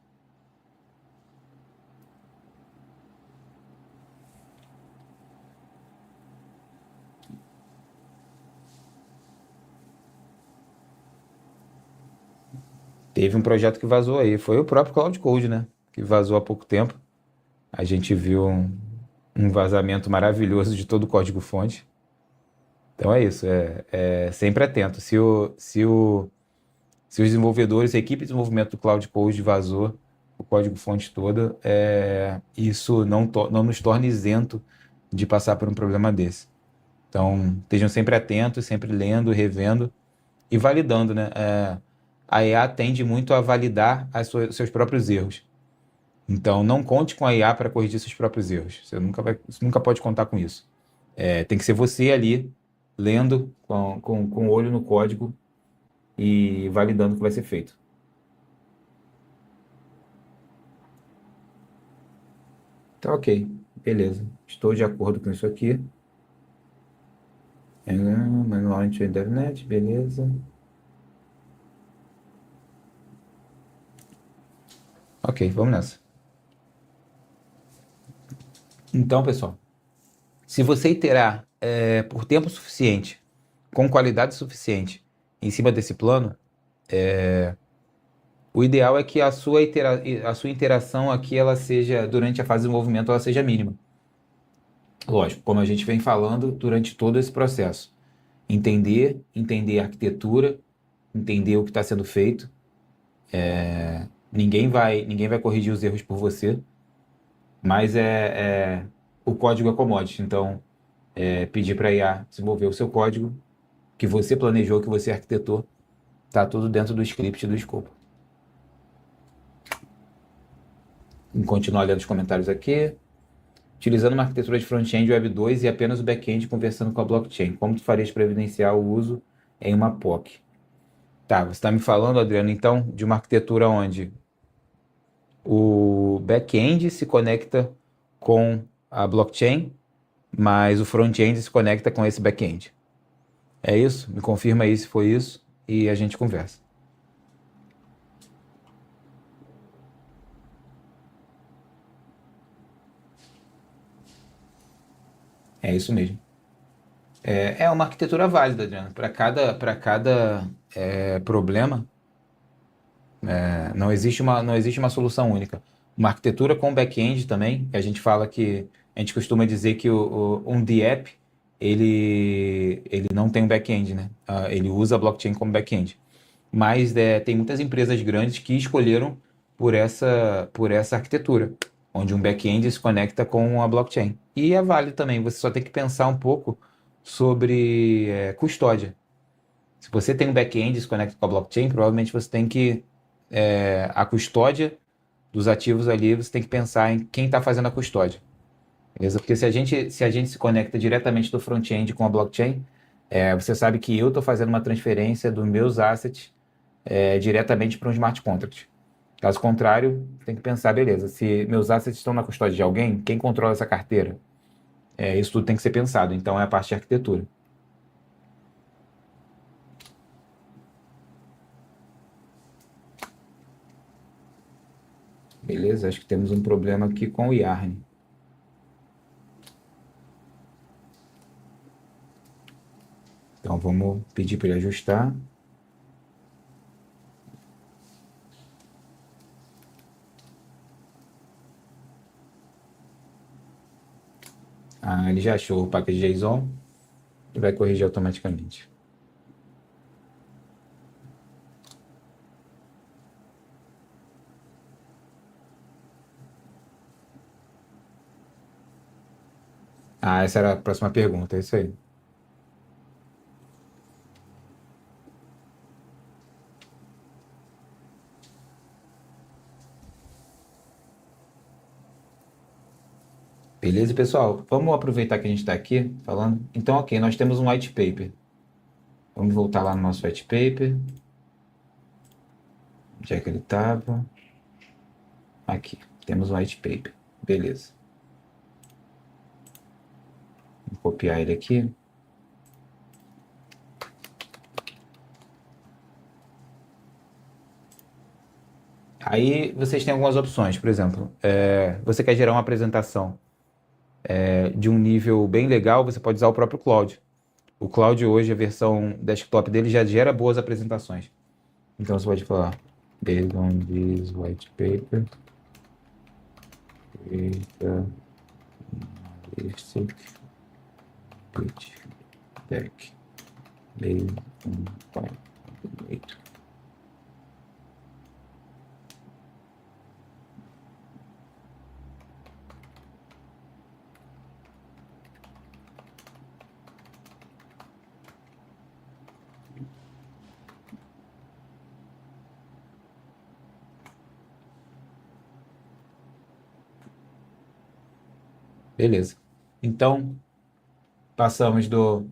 B: Teve um projeto que vazou aí, foi o próprio Cloud Code, né? Que vazou há pouco tempo. A gente viu um vazamento maravilhoso de todo o código-fonte. Então é isso, sempre atento. Se os desenvolvedores, a equipe de desenvolvimento do Cloud Code vazou o código-fonte todo, isso não nos torna isento de passar por um problema desse. Então, estejam sempre atentos, sempre lendo, revendo e validando, né? A IA tende muito a validar seus próprios erros. Então, não conte com a IA para corrigir seus próprios erros. Você nunca pode contar com isso. Tem que ser você ali, lendo com o olho no código e validando o que vai ser feito. Tá ok, beleza. Estou de acordo com isso aqui. Manual de internet, beleza. Ok, vamos nessa. Então, pessoal, se você iterar por tempo suficiente, com qualidade suficiente, em cima desse plano, o ideal é que a sua interação aqui, ela seja, durante a fase de movimento, ela seja mínima. Lógico, como a gente vem falando durante todo esse processo. Entender a arquitetura, entender o que está sendo feito. Ninguém vai corrigir os erros por você, mas o código é commodity. Então, pedir para a IA desenvolver o seu código, que você planejou, que você arquitetou, está tudo dentro do script do escopo. Vamos continuar lendo os comentários aqui. Utilizando uma arquitetura de front-end Web 2 e apenas o back-end conversando com a blockchain, como tu farias para evidenciar o uso em uma POC? Tá, você está me falando, Adriano, então, de uma arquitetura onde o back-end se conecta com a blockchain, mas o front-end se conecta com esse back-end. É isso? Me confirma aí se foi isso e a gente conversa. É isso mesmo. É uma arquitetura válida, Adriano. Para cada problema, não existe uma solução única. Uma arquitetura com back-end também, a gente fala que, a gente costuma dizer que um DApp, ele não tem um back-end, né? Ele usa a blockchain como back-end. Mas tem muitas empresas grandes que escolheram por essa arquitetura, onde um back-end se conecta com a blockchain. E é válido também, você só tem que pensar um pouco sobre custódia. Se você tem um back-end e se conecta com a blockchain, provavelmente você tem que a custódia dos ativos ali, você tem que pensar em quem está fazendo a custódia, beleza? Porque se a gente se conecta diretamente do front-end com a blockchain, você sabe que eu estou fazendo uma transferência dos meus assets diretamente para um smart contract. Caso contrário, tem que pensar, beleza, se meus assets estão na custódia de alguém, quem controla essa carteira? Isso tudo tem que ser pensado, então é a parte de arquitetura. Beleza? Acho que temos um problema aqui com o Yarn. Então vamos pedir para ele ajustar. Ele já achou o package JSON e vai corrigir automaticamente. Essa era a próxima pergunta, é isso aí. Beleza, pessoal? Vamos aproveitar que a gente está aqui falando. Então, ok, nós temos um white paper. Vamos voltar lá no nosso white paper. Onde é que ele estava? Aqui, temos um white paper. Beleza. Vou copiar ele aqui. Aí vocês têm algumas opções. Por exemplo, você quer gerar uma apresentação de um nível bem legal, você pode usar o próprio Claude. O Claude hoje, a versão desktop dele já gera boas apresentações. Então você pode falar, based on this white paper, create a basic pitch deck based on white. Beleza. Então, passamos do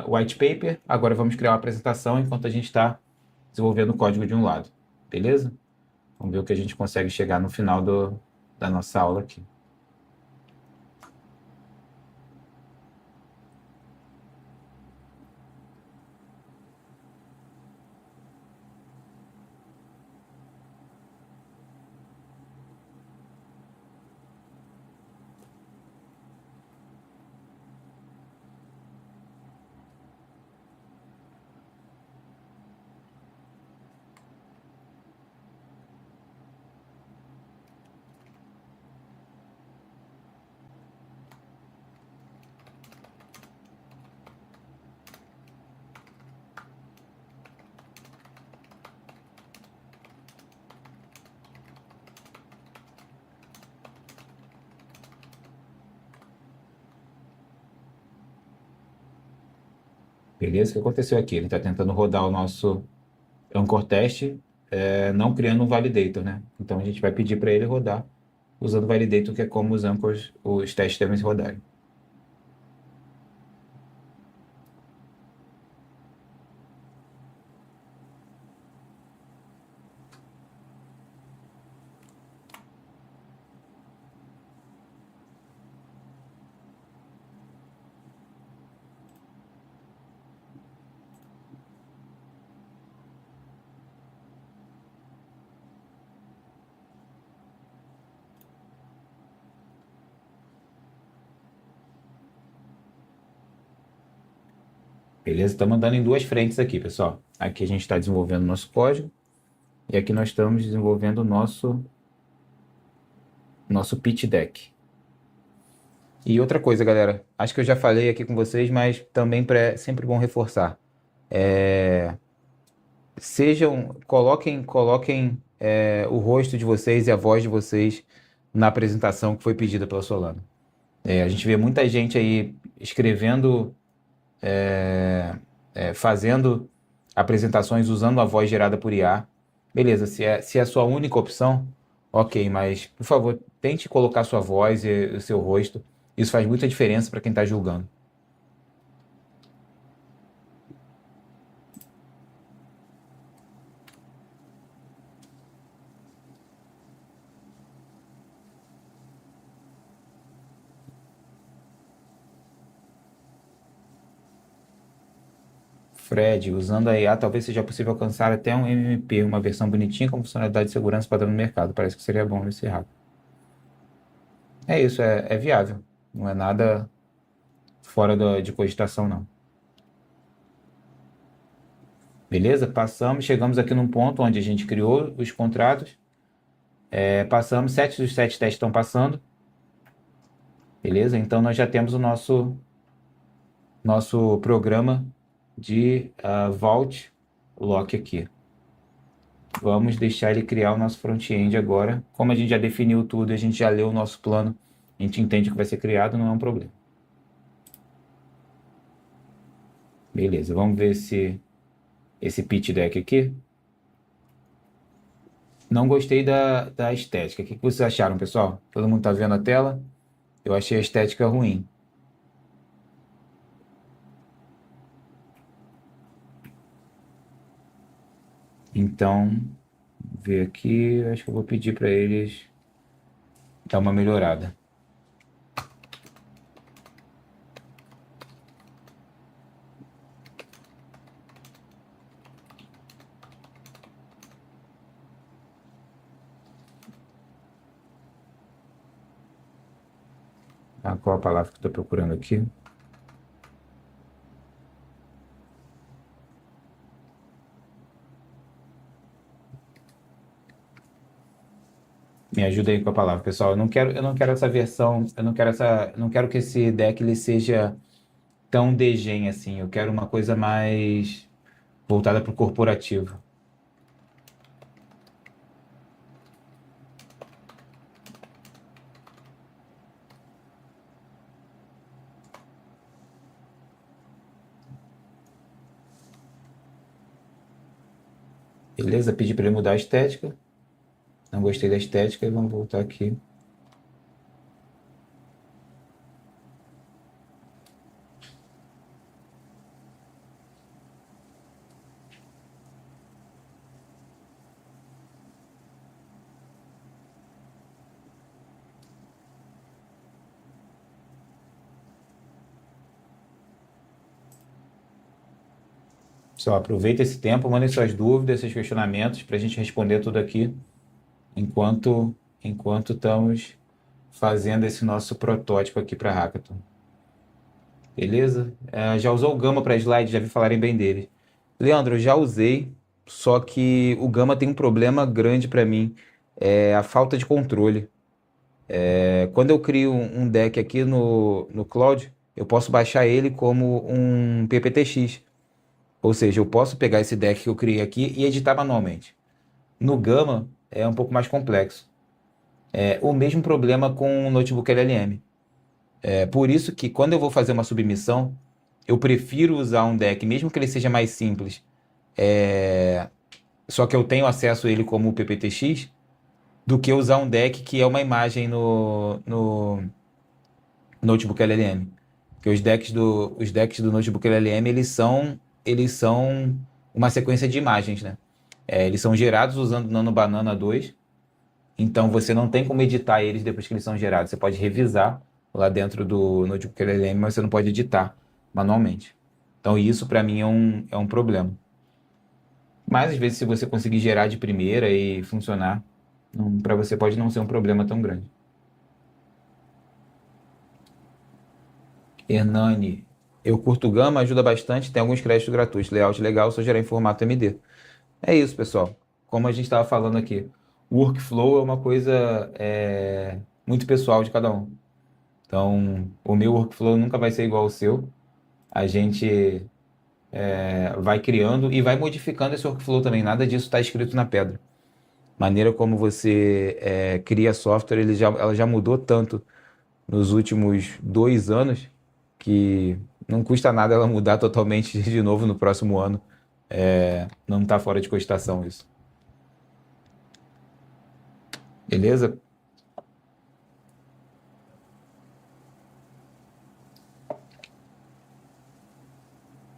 B: white paper, agora vamos criar uma apresentação enquanto a gente está desenvolvendo o código de um lado. Beleza? Vamos ver o que a gente consegue chegar no final da nossa aula aqui. Beleza? O que aconteceu aqui? Ele está tentando rodar o nosso Anchor Test, não criando um validator, né? Então a gente vai pedir para ele rodar usando o validator, que é como os testes devem se rodarem. Beleza? Estamos andando em duas frentes aqui, pessoal. Aqui a gente está desenvolvendo o nosso código e aqui nós estamos desenvolvendo o nosso pitch deck. E outra coisa, galera, acho que eu já falei aqui com vocês, mas também é sempre bom reforçar. Coloquem o rosto de vocês e a voz de vocês na apresentação que foi pedida pela Solana. A gente vê muita gente aí escrevendo, fazendo apresentações usando a voz gerada por IA. Beleza, se é a sua única opção, ok, mas por favor, tente colocar sua voz e o seu rosto. Isso faz muita diferença para quem está julgando. Fred, usando a IA, talvez seja possível alcançar até um MVP, uma versão bonitinha com funcionalidade de segurança padrão no mercado. Parece que seria bom nesse rápido. É isso, é viável. Não é nada fora de cogitação, não. Beleza? Chegamos aqui num ponto onde a gente criou os contratos. Passamos, 7 dos 7 testes estão passando. Beleza? Então nós já temos o nosso programa de Vault Lock aqui. Vamos deixar ele criar o nosso front-end agora. Como a gente já definiu tudo, a gente já leu o nosso plano, a gente entende que vai ser criado, não é um problema. Beleza, vamos ver esse pitch deck aqui. Não gostei da estética. O que vocês acharam, pessoal? Todo mundo está vendo a tela? Eu achei a estética ruim. Então, ver aqui, acho que eu vou pedir para eles dar uma melhorada. Qual a palavra que eu estou procurando aqui? Me ajuda aí com a palavra, pessoal. Eu não quero essa versão, não quero que esse deck ele seja tão degen assim. Eu quero uma coisa mais voltada para o corporativo. Beleza? Pedi para ele mudar a estética. Não gostei da estética e vamos voltar aqui. Só aproveita esse tempo, mandem suas dúvidas, seus questionamentos para a gente responder tudo aqui enquanto estamos fazendo esse nosso protótipo aqui para Hackathon. Beleza? Já usou o Gama para slide? Já vi falarem bem dele. Leandro, eu já usei, só que o Gama tem um problema grande para mim, é a falta de controle. Quando eu crio um deck aqui no Cloud, eu posso baixar ele como um PPTX. Ou seja, eu posso pegar esse deck que eu criei aqui e editar manualmente. No Gama é um pouco mais complexo. O mesmo problema com o notebook LLM. Por isso que quando eu vou fazer uma submissão, eu prefiro usar um deck, mesmo que ele seja mais simples, só que eu tenho acesso a ele como o PPTX, do que usar um deck que é uma imagem no Notebook LLM. Porque os decks do Notebook LLM, eles são uma sequência de imagens, né? Eles são gerados usando Nano Banana 2, então você não tem como editar eles depois que eles são gerados. Você pode revisar lá dentro do Notebook LLM, mas você não pode editar manualmente. Então isso para mim é um problema. Mas às vezes se você conseguir gerar de primeira e funcionar, para você pode não ser um problema tão grande. Hernani, eu curto Gama, ajuda bastante, tem alguns créditos gratuitos, layout legal, só gerar em formato MD. É isso, pessoal. Como a gente estava falando aqui, o workflow é uma coisa muito pessoal de cada um. Então, o meu workflow nunca vai ser igual ao seu. A gente vai criando e vai modificando esse workflow também. Nada disso está escrito na pedra. Maneira como você cria software, ela já mudou tanto nos últimos 2 anos que não custa nada ela mudar totalmente de novo no próximo ano. Não está fora de cogitação isso. Beleza?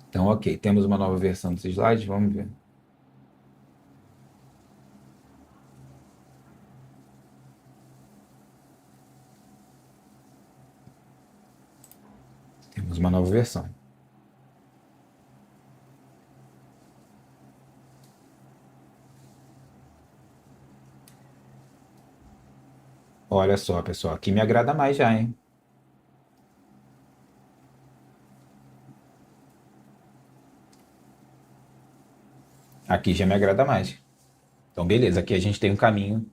B: Então, ok. Temos uma nova versão dos slides. Vamos ver. Temos uma nova versão. Olha só, pessoal. Aqui me agrada mais já, hein? Aqui já me agrada mais. Então, beleza. Aqui a gente tem um caminho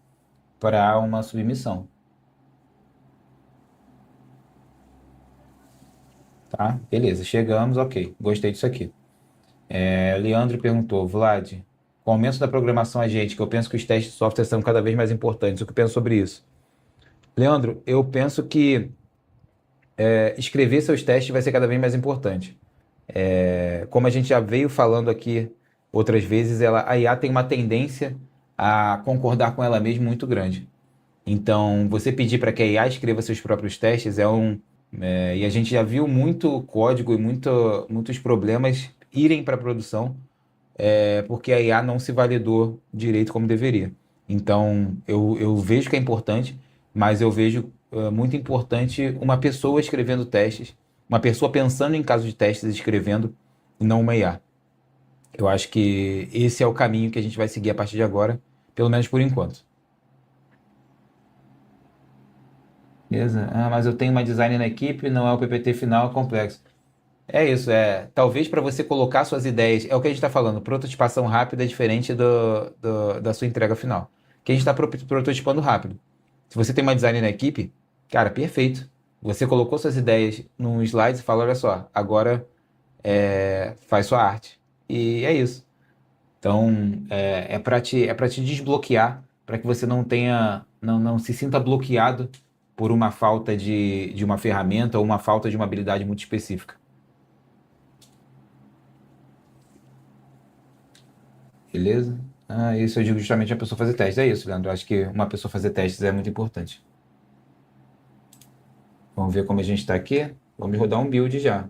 B: para uma submissão. Tá? Beleza. Chegamos. Ok. Gostei disso aqui. Leandro perguntou, Vlad, com o aumento da programação agente, que eu penso que os testes de software são cada vez mais importantes. O que penso sobre isso? Leandro, eu penso que escrever seus testes vai ser cada vez mais importante. Como a gente já veio falando aqui outras vezes, a IA tem uma tendência a concordar com ela mesma muito grande. Então, você pedir para que a IA escreva seus próprios testes e a gente já viu muito código e muitos problemas irem para a produção porque a IA não se validou direito como deveria. Então, eu vejo que é importante, mas eu vejo muito importante uma pessoa escrevendo testes, uma pessoa pensando em casos de testes e escrevendo, e não uma IA. Eu acho que esse é o caminho que a gente vai seguir a partir de agora, pelo menos por enquanto. Beleza? Ah, mas eu tenho uma design na equipe, não é o PPT final, é complexo. É isso, talvez para você colocar suas ideias, é o que a gente está falando, prototipação rápida é diferente da sua entrega final. Que a gente está prototipando rápido. Se você tem uma design na equipe, cara, perfeito. Você colocou suas ideias num slide e fala, olha só, agora faz sua arte. E é isso. Então, é para te desbloquear, para que você não se sinta bloqueado por uma falta de uma ferramenta ou uma falta de uma habilidade muito específica. Beleza? Ah, isso eu digo justamente a pessoa fazer testes. É isso, Leandro. Eu acho que uma pessoa fazer testes é muito importante. Vamos ver como a gente está aqui. Vamos rodar um build já.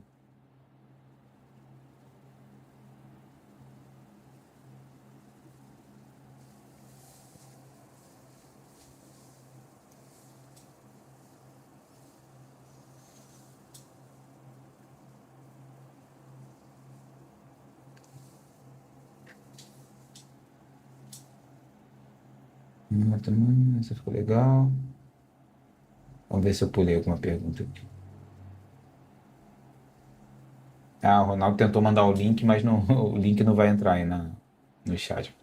B: Essa ficou legal. Vamos ver se eu pulei alguma pergunta aqui. Ah, o Ronaldo tentou mandar o link, mas não, o link não vai entrar aí no chat.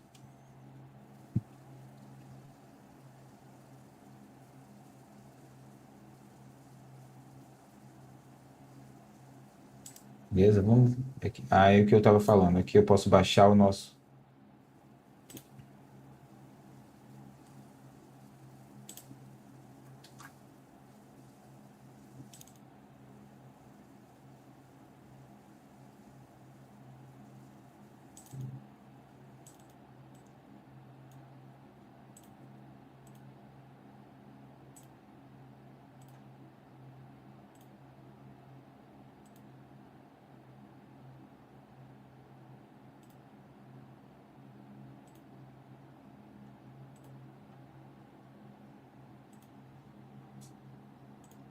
B: Beleza? Vamos ver aqui. Ah, é o que eu estava falando. Aqui eu posso baixar o nosso.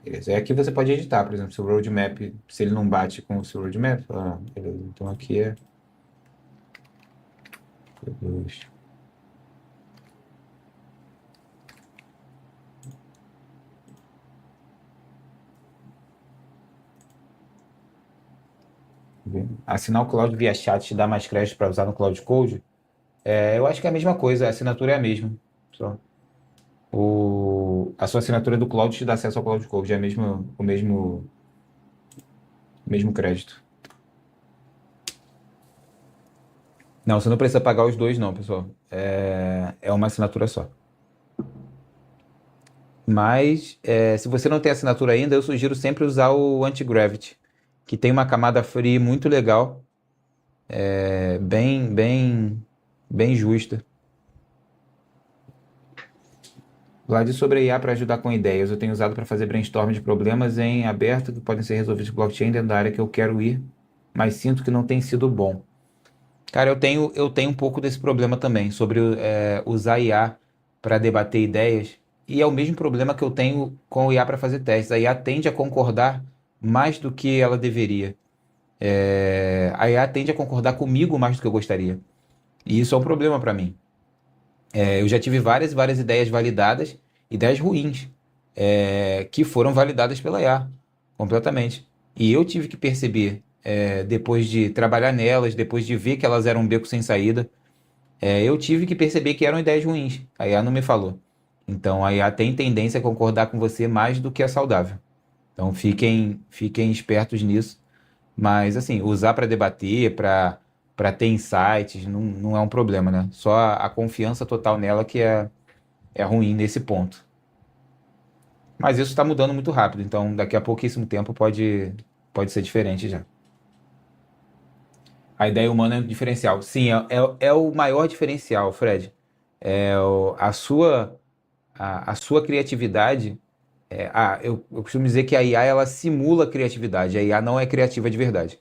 B: Beleza. E aqui você pode editar, por exemplo, se o roadmap, se ele não bate com o seu roadmap, beleza. Então aqui é produz. Assinar o Cloud via chat te dá mais crédito para usar no Cloud Code? Eu acho que é a mesma coisa, a assinatura é a mesma. Só. A sua assinatura do Cloud te dá acesso ao Cloud Code, é o mesmo crédito. Não, você não precisa pagar os dois, não, pessoal. É uma assinatura só. Mas, se você não tem assinatura ainda, eu sugiro sempre usar o Anti-Gravity, que tem uma camada free muito legal, bem, bem, bem justa. Vlad, sobre IA para ajudar com ideias, eu tenho usado para fazer brainstorm de problemas em aberto que podem ser resolvidos com blockchain dentro da área que eu quero ir, mas sinto que não tem sido bom. Cara, eu tenho um pouco desse problema também, sobre usar IA para debater ideias, e é o mesmo problema que eu tenho com o IA para fazer testes. A IA tende a concordar mais do que ela deveria. A IA tende a concordar comigo mais do que eu gostaria. E isso é um problema para mim. Eu já tive várias e várias ideias validadas, ideias ruins, que foram validadas pela IA, completamente. E eu tive que perceber, depois de trabalhar nelas, depois de ver que elas eram um beco sem saída, eu tive que perceber que eram ideias ruins. A IA não me falou. Então a IA tem tendência a concordar com você mais do que é saudável. Então fiquem espertos nisso. Mas assim, usar para debater, para ter insights, não é um problema, né? Só a confiança total nela que é ruim nesse ponto. Mas isso está mudando muito rápido, então daqui a pouquíssimo tempo pode ser diferente já. A ideia humana é um diferencial. Sim, é o maior diferencial, Fred. A sua criatividade. Eu costumo dizer que a IA ela simula a criatividade. A IA não é criativa de verdade.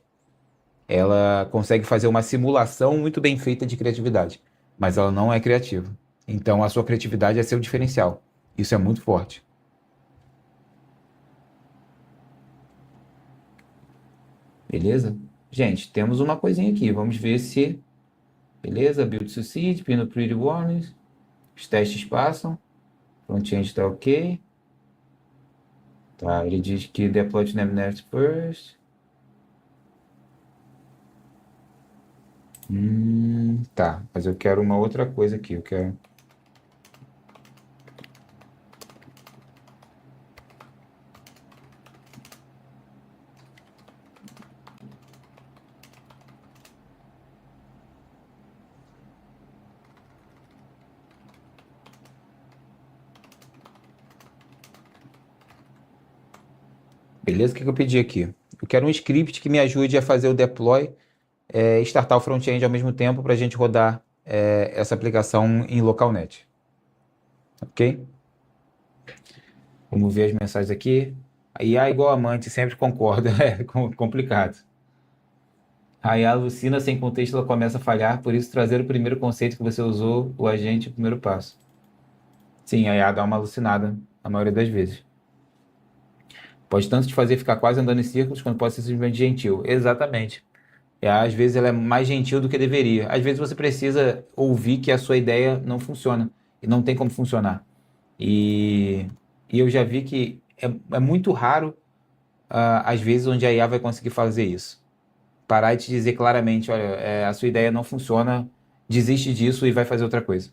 B: Ela consegue fazer uma simulação muito bem feita de criatividade, mas ela não é criativa. Então a sua criatividade é seu diferencial. Isso é muito forte. Beleza? Gente, temos uma coisinha aqui. Vamos ver se. Beleza? Build succeed, pin pretty warnings. Os testes passam. Front-end está ok. Tá, ele diz que deploy to Nemnet first. Tá, mas eu quero uma outra coisa aqui. Eu quero. Beleza? O que eu pedi aqui? Eu quero um script que me ajude a fazer o deploy e startar o front-end ao mesmo tempo para a gente rodar essa aplicação em localnet. Ok? Vamos ver as mensagens aqui. A IA igual amante, sempre concorda. É complicado. A IA alucina sem contexto, ela começa a falhar, por isso trazer o primeiro conceito que você usou, o agente, é o primeiro passo. Sim, a IA dá uma alucinada, a maioria das vezes. Pode tanto te fazer ficar quase andando em círculos, quanto pode ser simplesmente gentil. Exatamente. Às vezes ela é mais gentil do que deveria. Às vezes você precisa ouvir que a sua ideia não funciona e não tem como funcionar. E eu já vi que é muito raro, às vezes, onde a IA vai conseguir fazer isso. Parar e te dizer claramente, olha, a sua ideia não funciona, desiste disso e vai fazer outra coisa.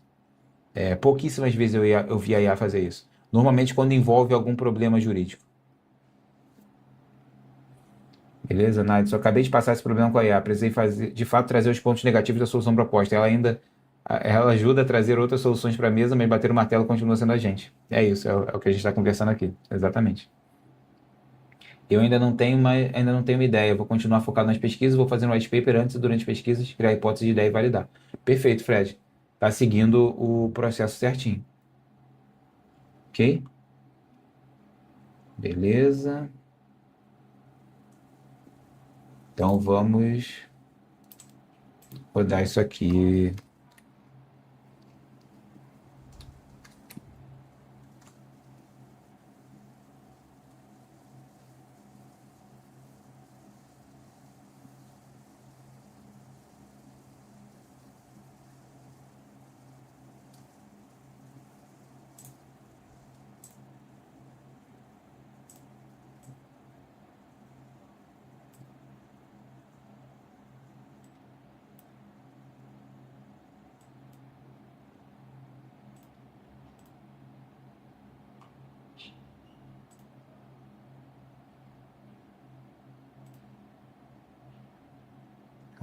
B: Pouquíssimas vezes eu vi a IA fazer isso. Normalmente quando envolve algum problema jurídico. Beleza, Nath? Só acabei de passar esse problema com a IA. Precisei fazer, de fato, trazer os pontos negativos da solução proposta. Ela ajuda a trazer outras soluções para a mesa, mas bater o martelo continua sendo a gente. É isso, é o que a gente está conversando aqui. Exatamente. Eu ainda não tenho ideia. Eu vou continuar focado nas pesquisas, vou fazer um white paper antes e durante as pesquisas, criar hipótese de ideia e validar. Perfeito, Fred. Tá seguindo o processo certinho. Ok? Beleza. Então vamos rodar isso aqui.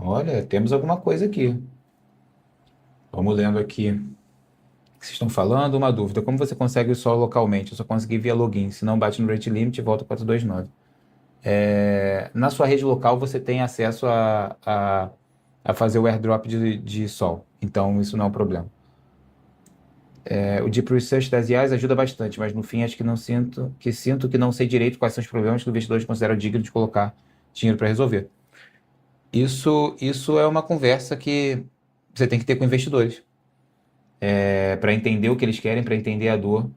B: Olha, temos alguma coisa aqui. Vamos lendo aqui. O que vocês estão falando? Uma dúvida. Como você consegue o sol localmente? Eu só consegui via login. Se não bate no rate limit, volta 429. Na sua rede local, você tem acesso a fazer o airdrop de sol. Então, isso não é um problema. O Deep Research das IAs ajuda bastante, mas no fim acho que não sinto que não sei direito quais são os problemas que o investidor considera digno de colocar dinheiro para resolver. Isso é uma conversa que você tem que ter com investidores. Para entender o que eles querem, para entender a dor,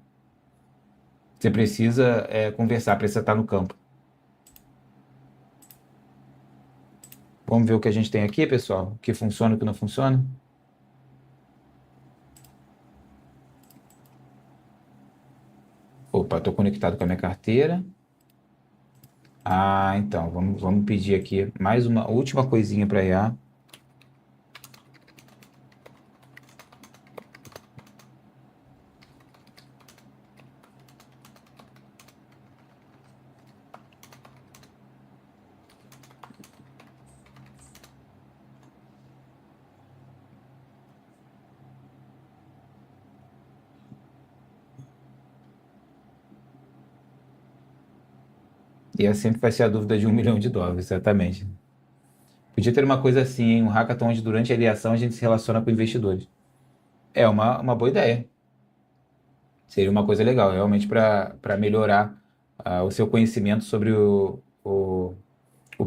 B: você precisa conversar, precisa estar no campo. Vamos ver o que a gente tem aqui, pessoal? O que funciona e o que não funciona? Opa, estou conectado com a minha carteira. Então, vamos pedir aqui mais uma última coisinha para IA. E essa sempre vai ser a dúvida de US$ 1 milhão, exatamente. Podia ter uma coisa assim, hein? Um hackathon onde durante a ideação a gente se relaciona com investidores. É uma boa ideia. Seria uma coisa legal, realmente para melhorar o seu conhecimento sobre o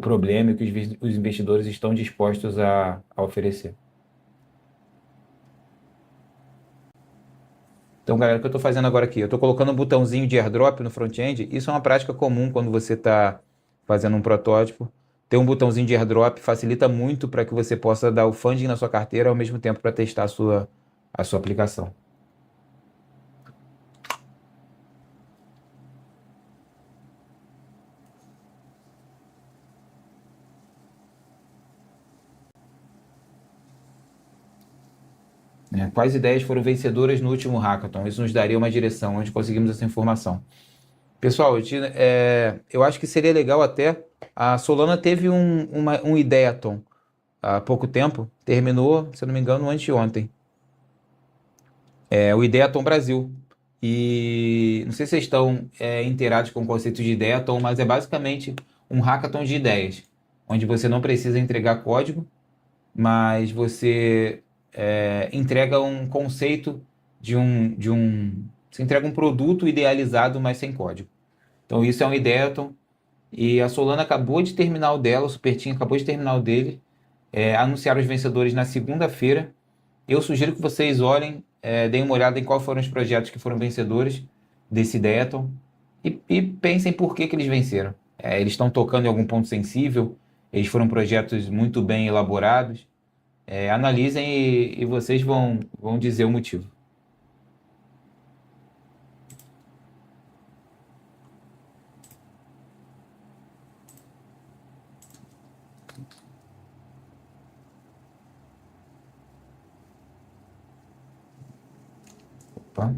B: problema e o que os investidores estão dispostos a oferecer. Então, galera, o que eu estou fazendo agora aqui? Eu estou colocando um botãozinho de airdrop no front-end. Isso é uma prática comum quando você está fazendo um protótipo. Ter um botãozinho de airdrop facilita muito para que você possa dar o funding na sua carteira ao mesmo tempo para testar a sua aplicação. Quais ideias foram vencedoras no último hackathon? Isso nos daria uma direção, onde conseguimos essa informação. Pessoal, eu acho que seria legal até. A Solana teve um Ideathon há pouco tempo, terminou, se eu não me engano, anteontem. O Ideathon Brasil. E não sei se vocês estão inteirados com o conceito de Ideathon, mas é basicamente um hackathon de ideias, onde você não precisa entregar código, mas você entrega um conceito você entrega um produto idealizado, mas sem código. Então isso é um Ideathon. E a Solana acabou de terminar o dela, o Superteam acabou de terminar o dele. Anunciaram os vencedores na segunda-feira. Eu sugiro que vocês olhem, deem uma olhada em quais foram os projetos que foram vencedores desse Ideathon e pensem por que eles venceram. Eles estão tocando em algum ponto sensível, eles foram projetos muito bem elaborados. Analisem e vocês vão dizer o motivo. Opa.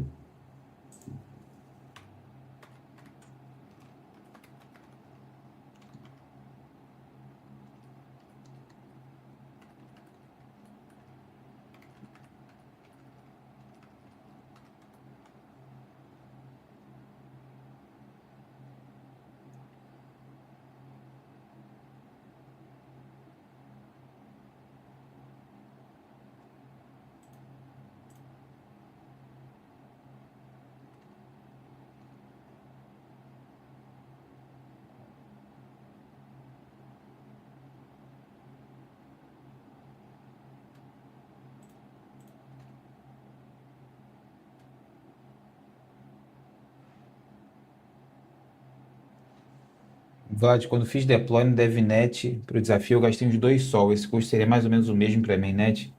B: Vlad, quando fiz deploy no DevNet para o desafio, eu gastei uns 2 Sol. Esse custo seria mais ou menos o mesmo para a mainnet?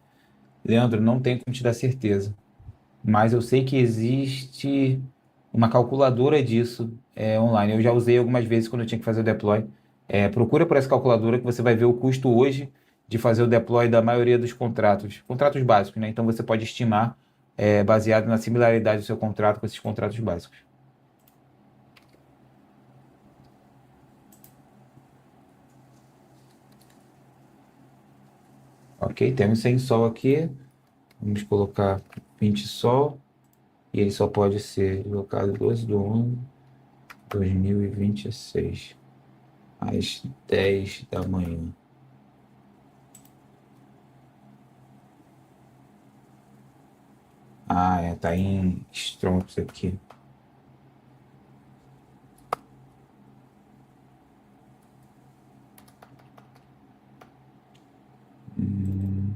B: Leandro, não tenho como te dar certeza, mas eu sei que existe uma calculadora disso online. Eu já usei algumas vezes quando eu tinha que fazer o deploy. Procura por essa calculadora que você vai ver o custo hoje de fazer o deploy da maioria dos contratos básicos, né? Então você pode estimar baseado na similaridade do seu contrato com esses contratos básicos. Ok, temos sem sol aqui. Vamos colocar 20 sol. E ele só pode ser colocado 12/11/2026, às 10 da manhã. Ah, tá em Strong's aqui. Hum,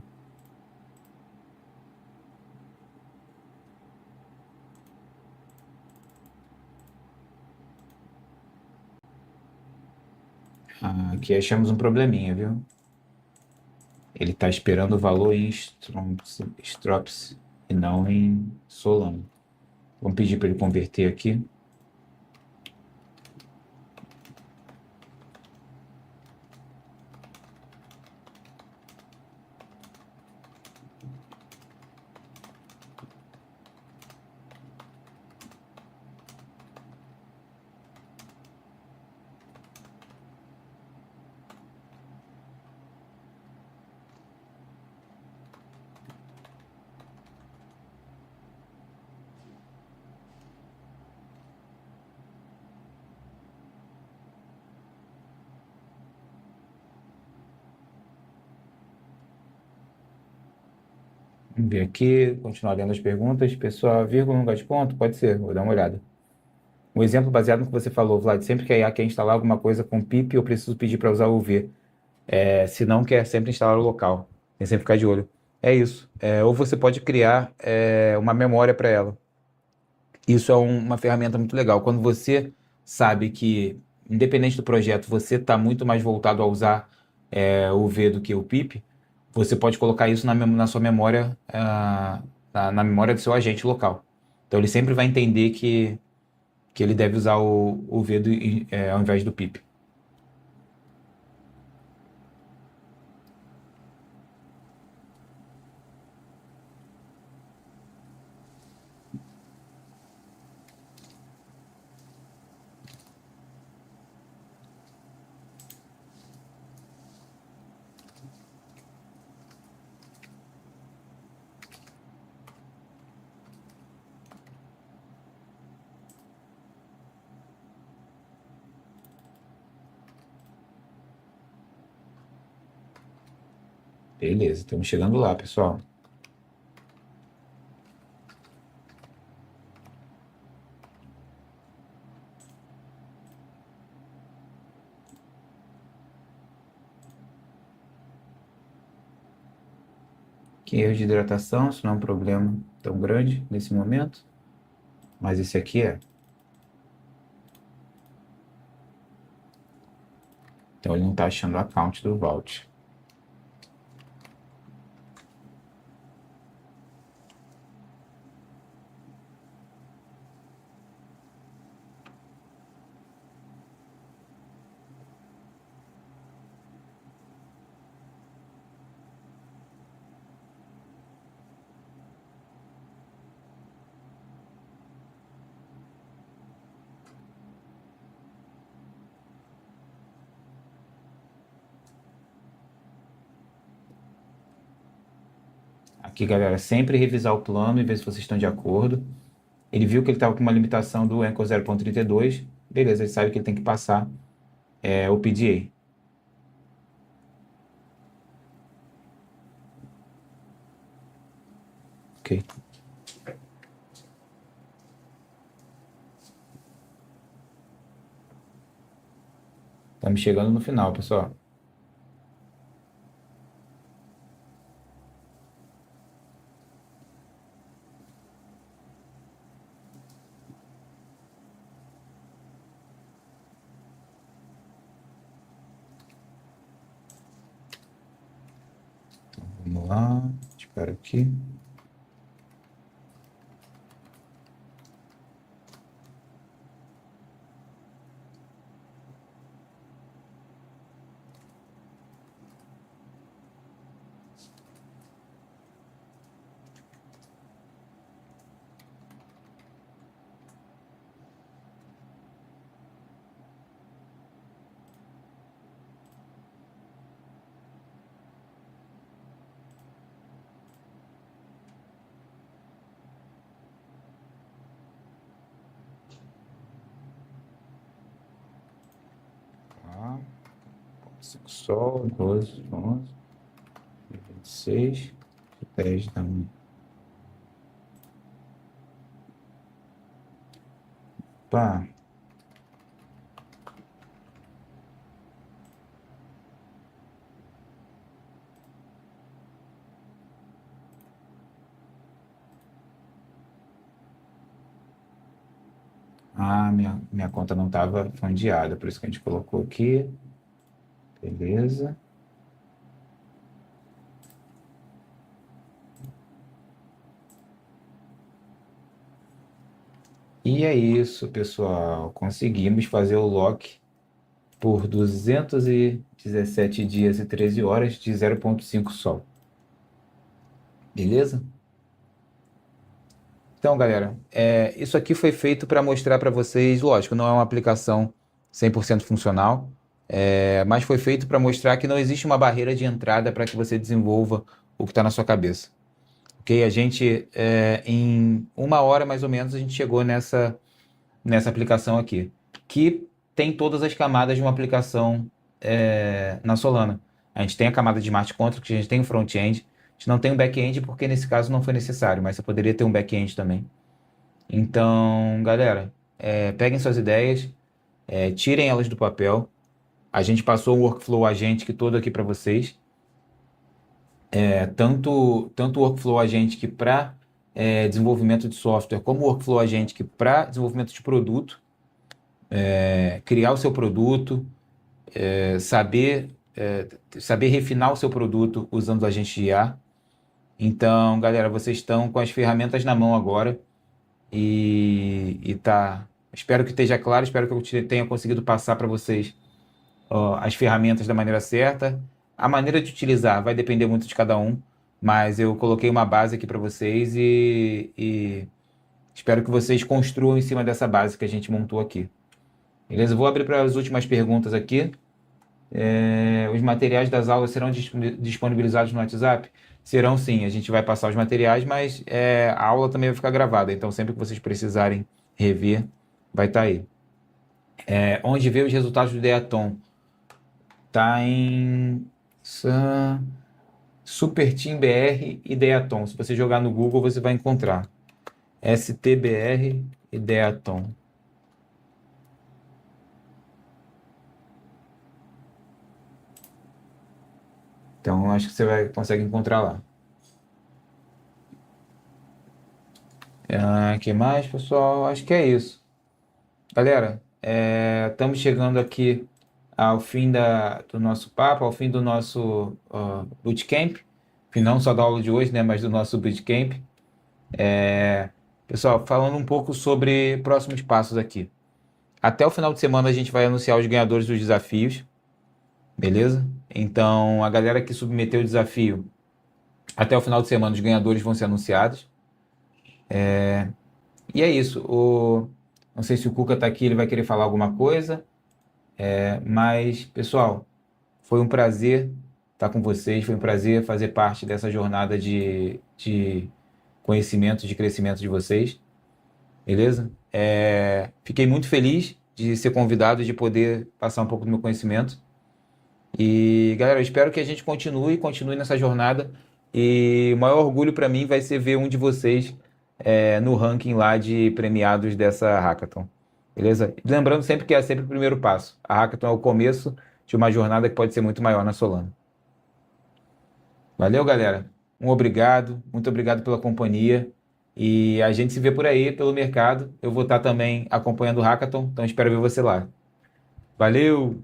B: aqui achamos um probleminha, viu? Ele está esperando o valor em Strops e não em Solana. Vamos pedir para ele converter aqui. Vamos ver aqui, continuar lendo as perguntas. Pessoal, vírgula, lugar de ponto? Pode ser, vou dar uma olhada. Um exemplo baseado no que você falou, Vlad. Sempre que a IA quer instalar alguma coisa com pip, eu preciso pedir para usar o V. Se não, quer sempre instalar o local. Tem que sempre ficar de olho. É isso. Ou você pode criar uma memória para ela. Isso é uma ferramenta muito legal. Quando você sabe que, independente do projeto, você está muito mais voltado a usar o V do que o pip, você pode colocar isso na sua memória, na memória do seu agente local. Então ele sempre vai entender que ele deve usar o V ao invés do pip. Beleza, estamos chegando lá, pessoal. Que erro de hidratação, isso não é um problema tão grande nesse momento, mas esse aqui é. Então ele não está achando o account do Vault. Aqui, galera, sempre revisar o plano e ver se vocês estão de acordo. Ele viu que ele estava com uma limitação do Anchor 0.32. Beleza, ele sabe que ele tem que passar o PDA. Ok. Estamos chegando no final, pessoal. Vamos lá. Espera aqui. 5 Sol, 12, 11, 26, 10 da manhã. Pá. Ah, minha conta não estava fundiada, por isso que a gente colocou aqui. Beleza. E é isso, pessoal. Conseguimos fazer o lock por 217 dias e 13 horas de 0,5 Sol. Beleza? Então, galera, isso aqui foi feito para mostrar para vocês, lógico, não é uma aplicação 100% funcional, mas foi feito para mostrar que não existe uma barreira de entrada para que você desenvolva o que está na sua cabeça. Ok? A gente, em 1 hora mais ou menos, a gente chegou nessa aplicação aqui, que tem todas as camadas de uma aplicação na Solana. A gente tem a camada de smart contract, a gente tem o front-end, a gente não tem um back-end porque nesse caso não foi necessário, mas você poderia ter um back-end também. Então, galera, peguem suas ideias, tirem elas do papel. A gente passou o workflow agente todo aqui para vocês. Tanto o workflow agente para desenvolvimento de software, como o workflow agente para desenvolvimento de produto, criar o seu produto, saber refinar o seu produto usando o agente de IA. Então, galera, vocês estão com as ferramentas na mão agora espero que esteja claro, espero que eu tenha conseguido passar para vocês as ferramentas da maneira certa. A maneira de utilizar vai depender muito de cada um, mas eu coloquei uma base aqui para vocês e espero que vocês construam em cima dessa base que a gente montou aqui. Beleza? Eu vou abrir para as últimas perguntas aqui. Os materiais das aulas serão disponibilizados no WhatsApp? Serão sim, a gente vai passar os materiais, mas a aula também vai ficar gravada, então sempre que vocês precisarem rever, vai estar aí. Onde vê os resultados do Ideaton? Tá em Super Team BR Ideaton. Se você jogar no Google, você vai encontrar. STBR Ideaton. Então, acho que você consegue encontrar lá. Que mais, pessoal? Acho que é isso. Galera, estamos chegando aqui ao fim do nosso papo, ao fim do nosso bootcamp. Não só da aula de hoje, né, mas do nosso bootcamp. Pessoal, falando um pouco sobre próximos passos aqui. Até o final de semana a gente vai anunciar os ganhadores dos desafios. Beleza? Então, a galera que submeteu o desafio, até o final de semana os ganhadores vão ser anunciados. E é isso. Não sei se o Cuca está aqui, ele vai querer falar alguma coisa. Mas, pessoal, foi um prazer estar com vocês, foi um prazer fazer parte dessa jornada de conhecimento, de crescimento de vocês. Beleza? Fiquei muito feliz de ser convidado, de poder passar um pouco do meu conhecimento. E, galera, eu espero que a gente continue nessa jornada. E o maior orgulho para mim vai ser ver um de vocês no ranking lá de premiados dessa Hackathon. Beleza? Lembrando sempre que é sempre o primeiro passo. A Hackathon é o começo de uma jornada que pode ser muito maior na Solana. Valeu, galera. Muito obrigado pela companhia. E a gente se vê por aí, pelo mercado. Eu vou estar também acompanhando o Hackathon, então espero ver você lá. Valeu!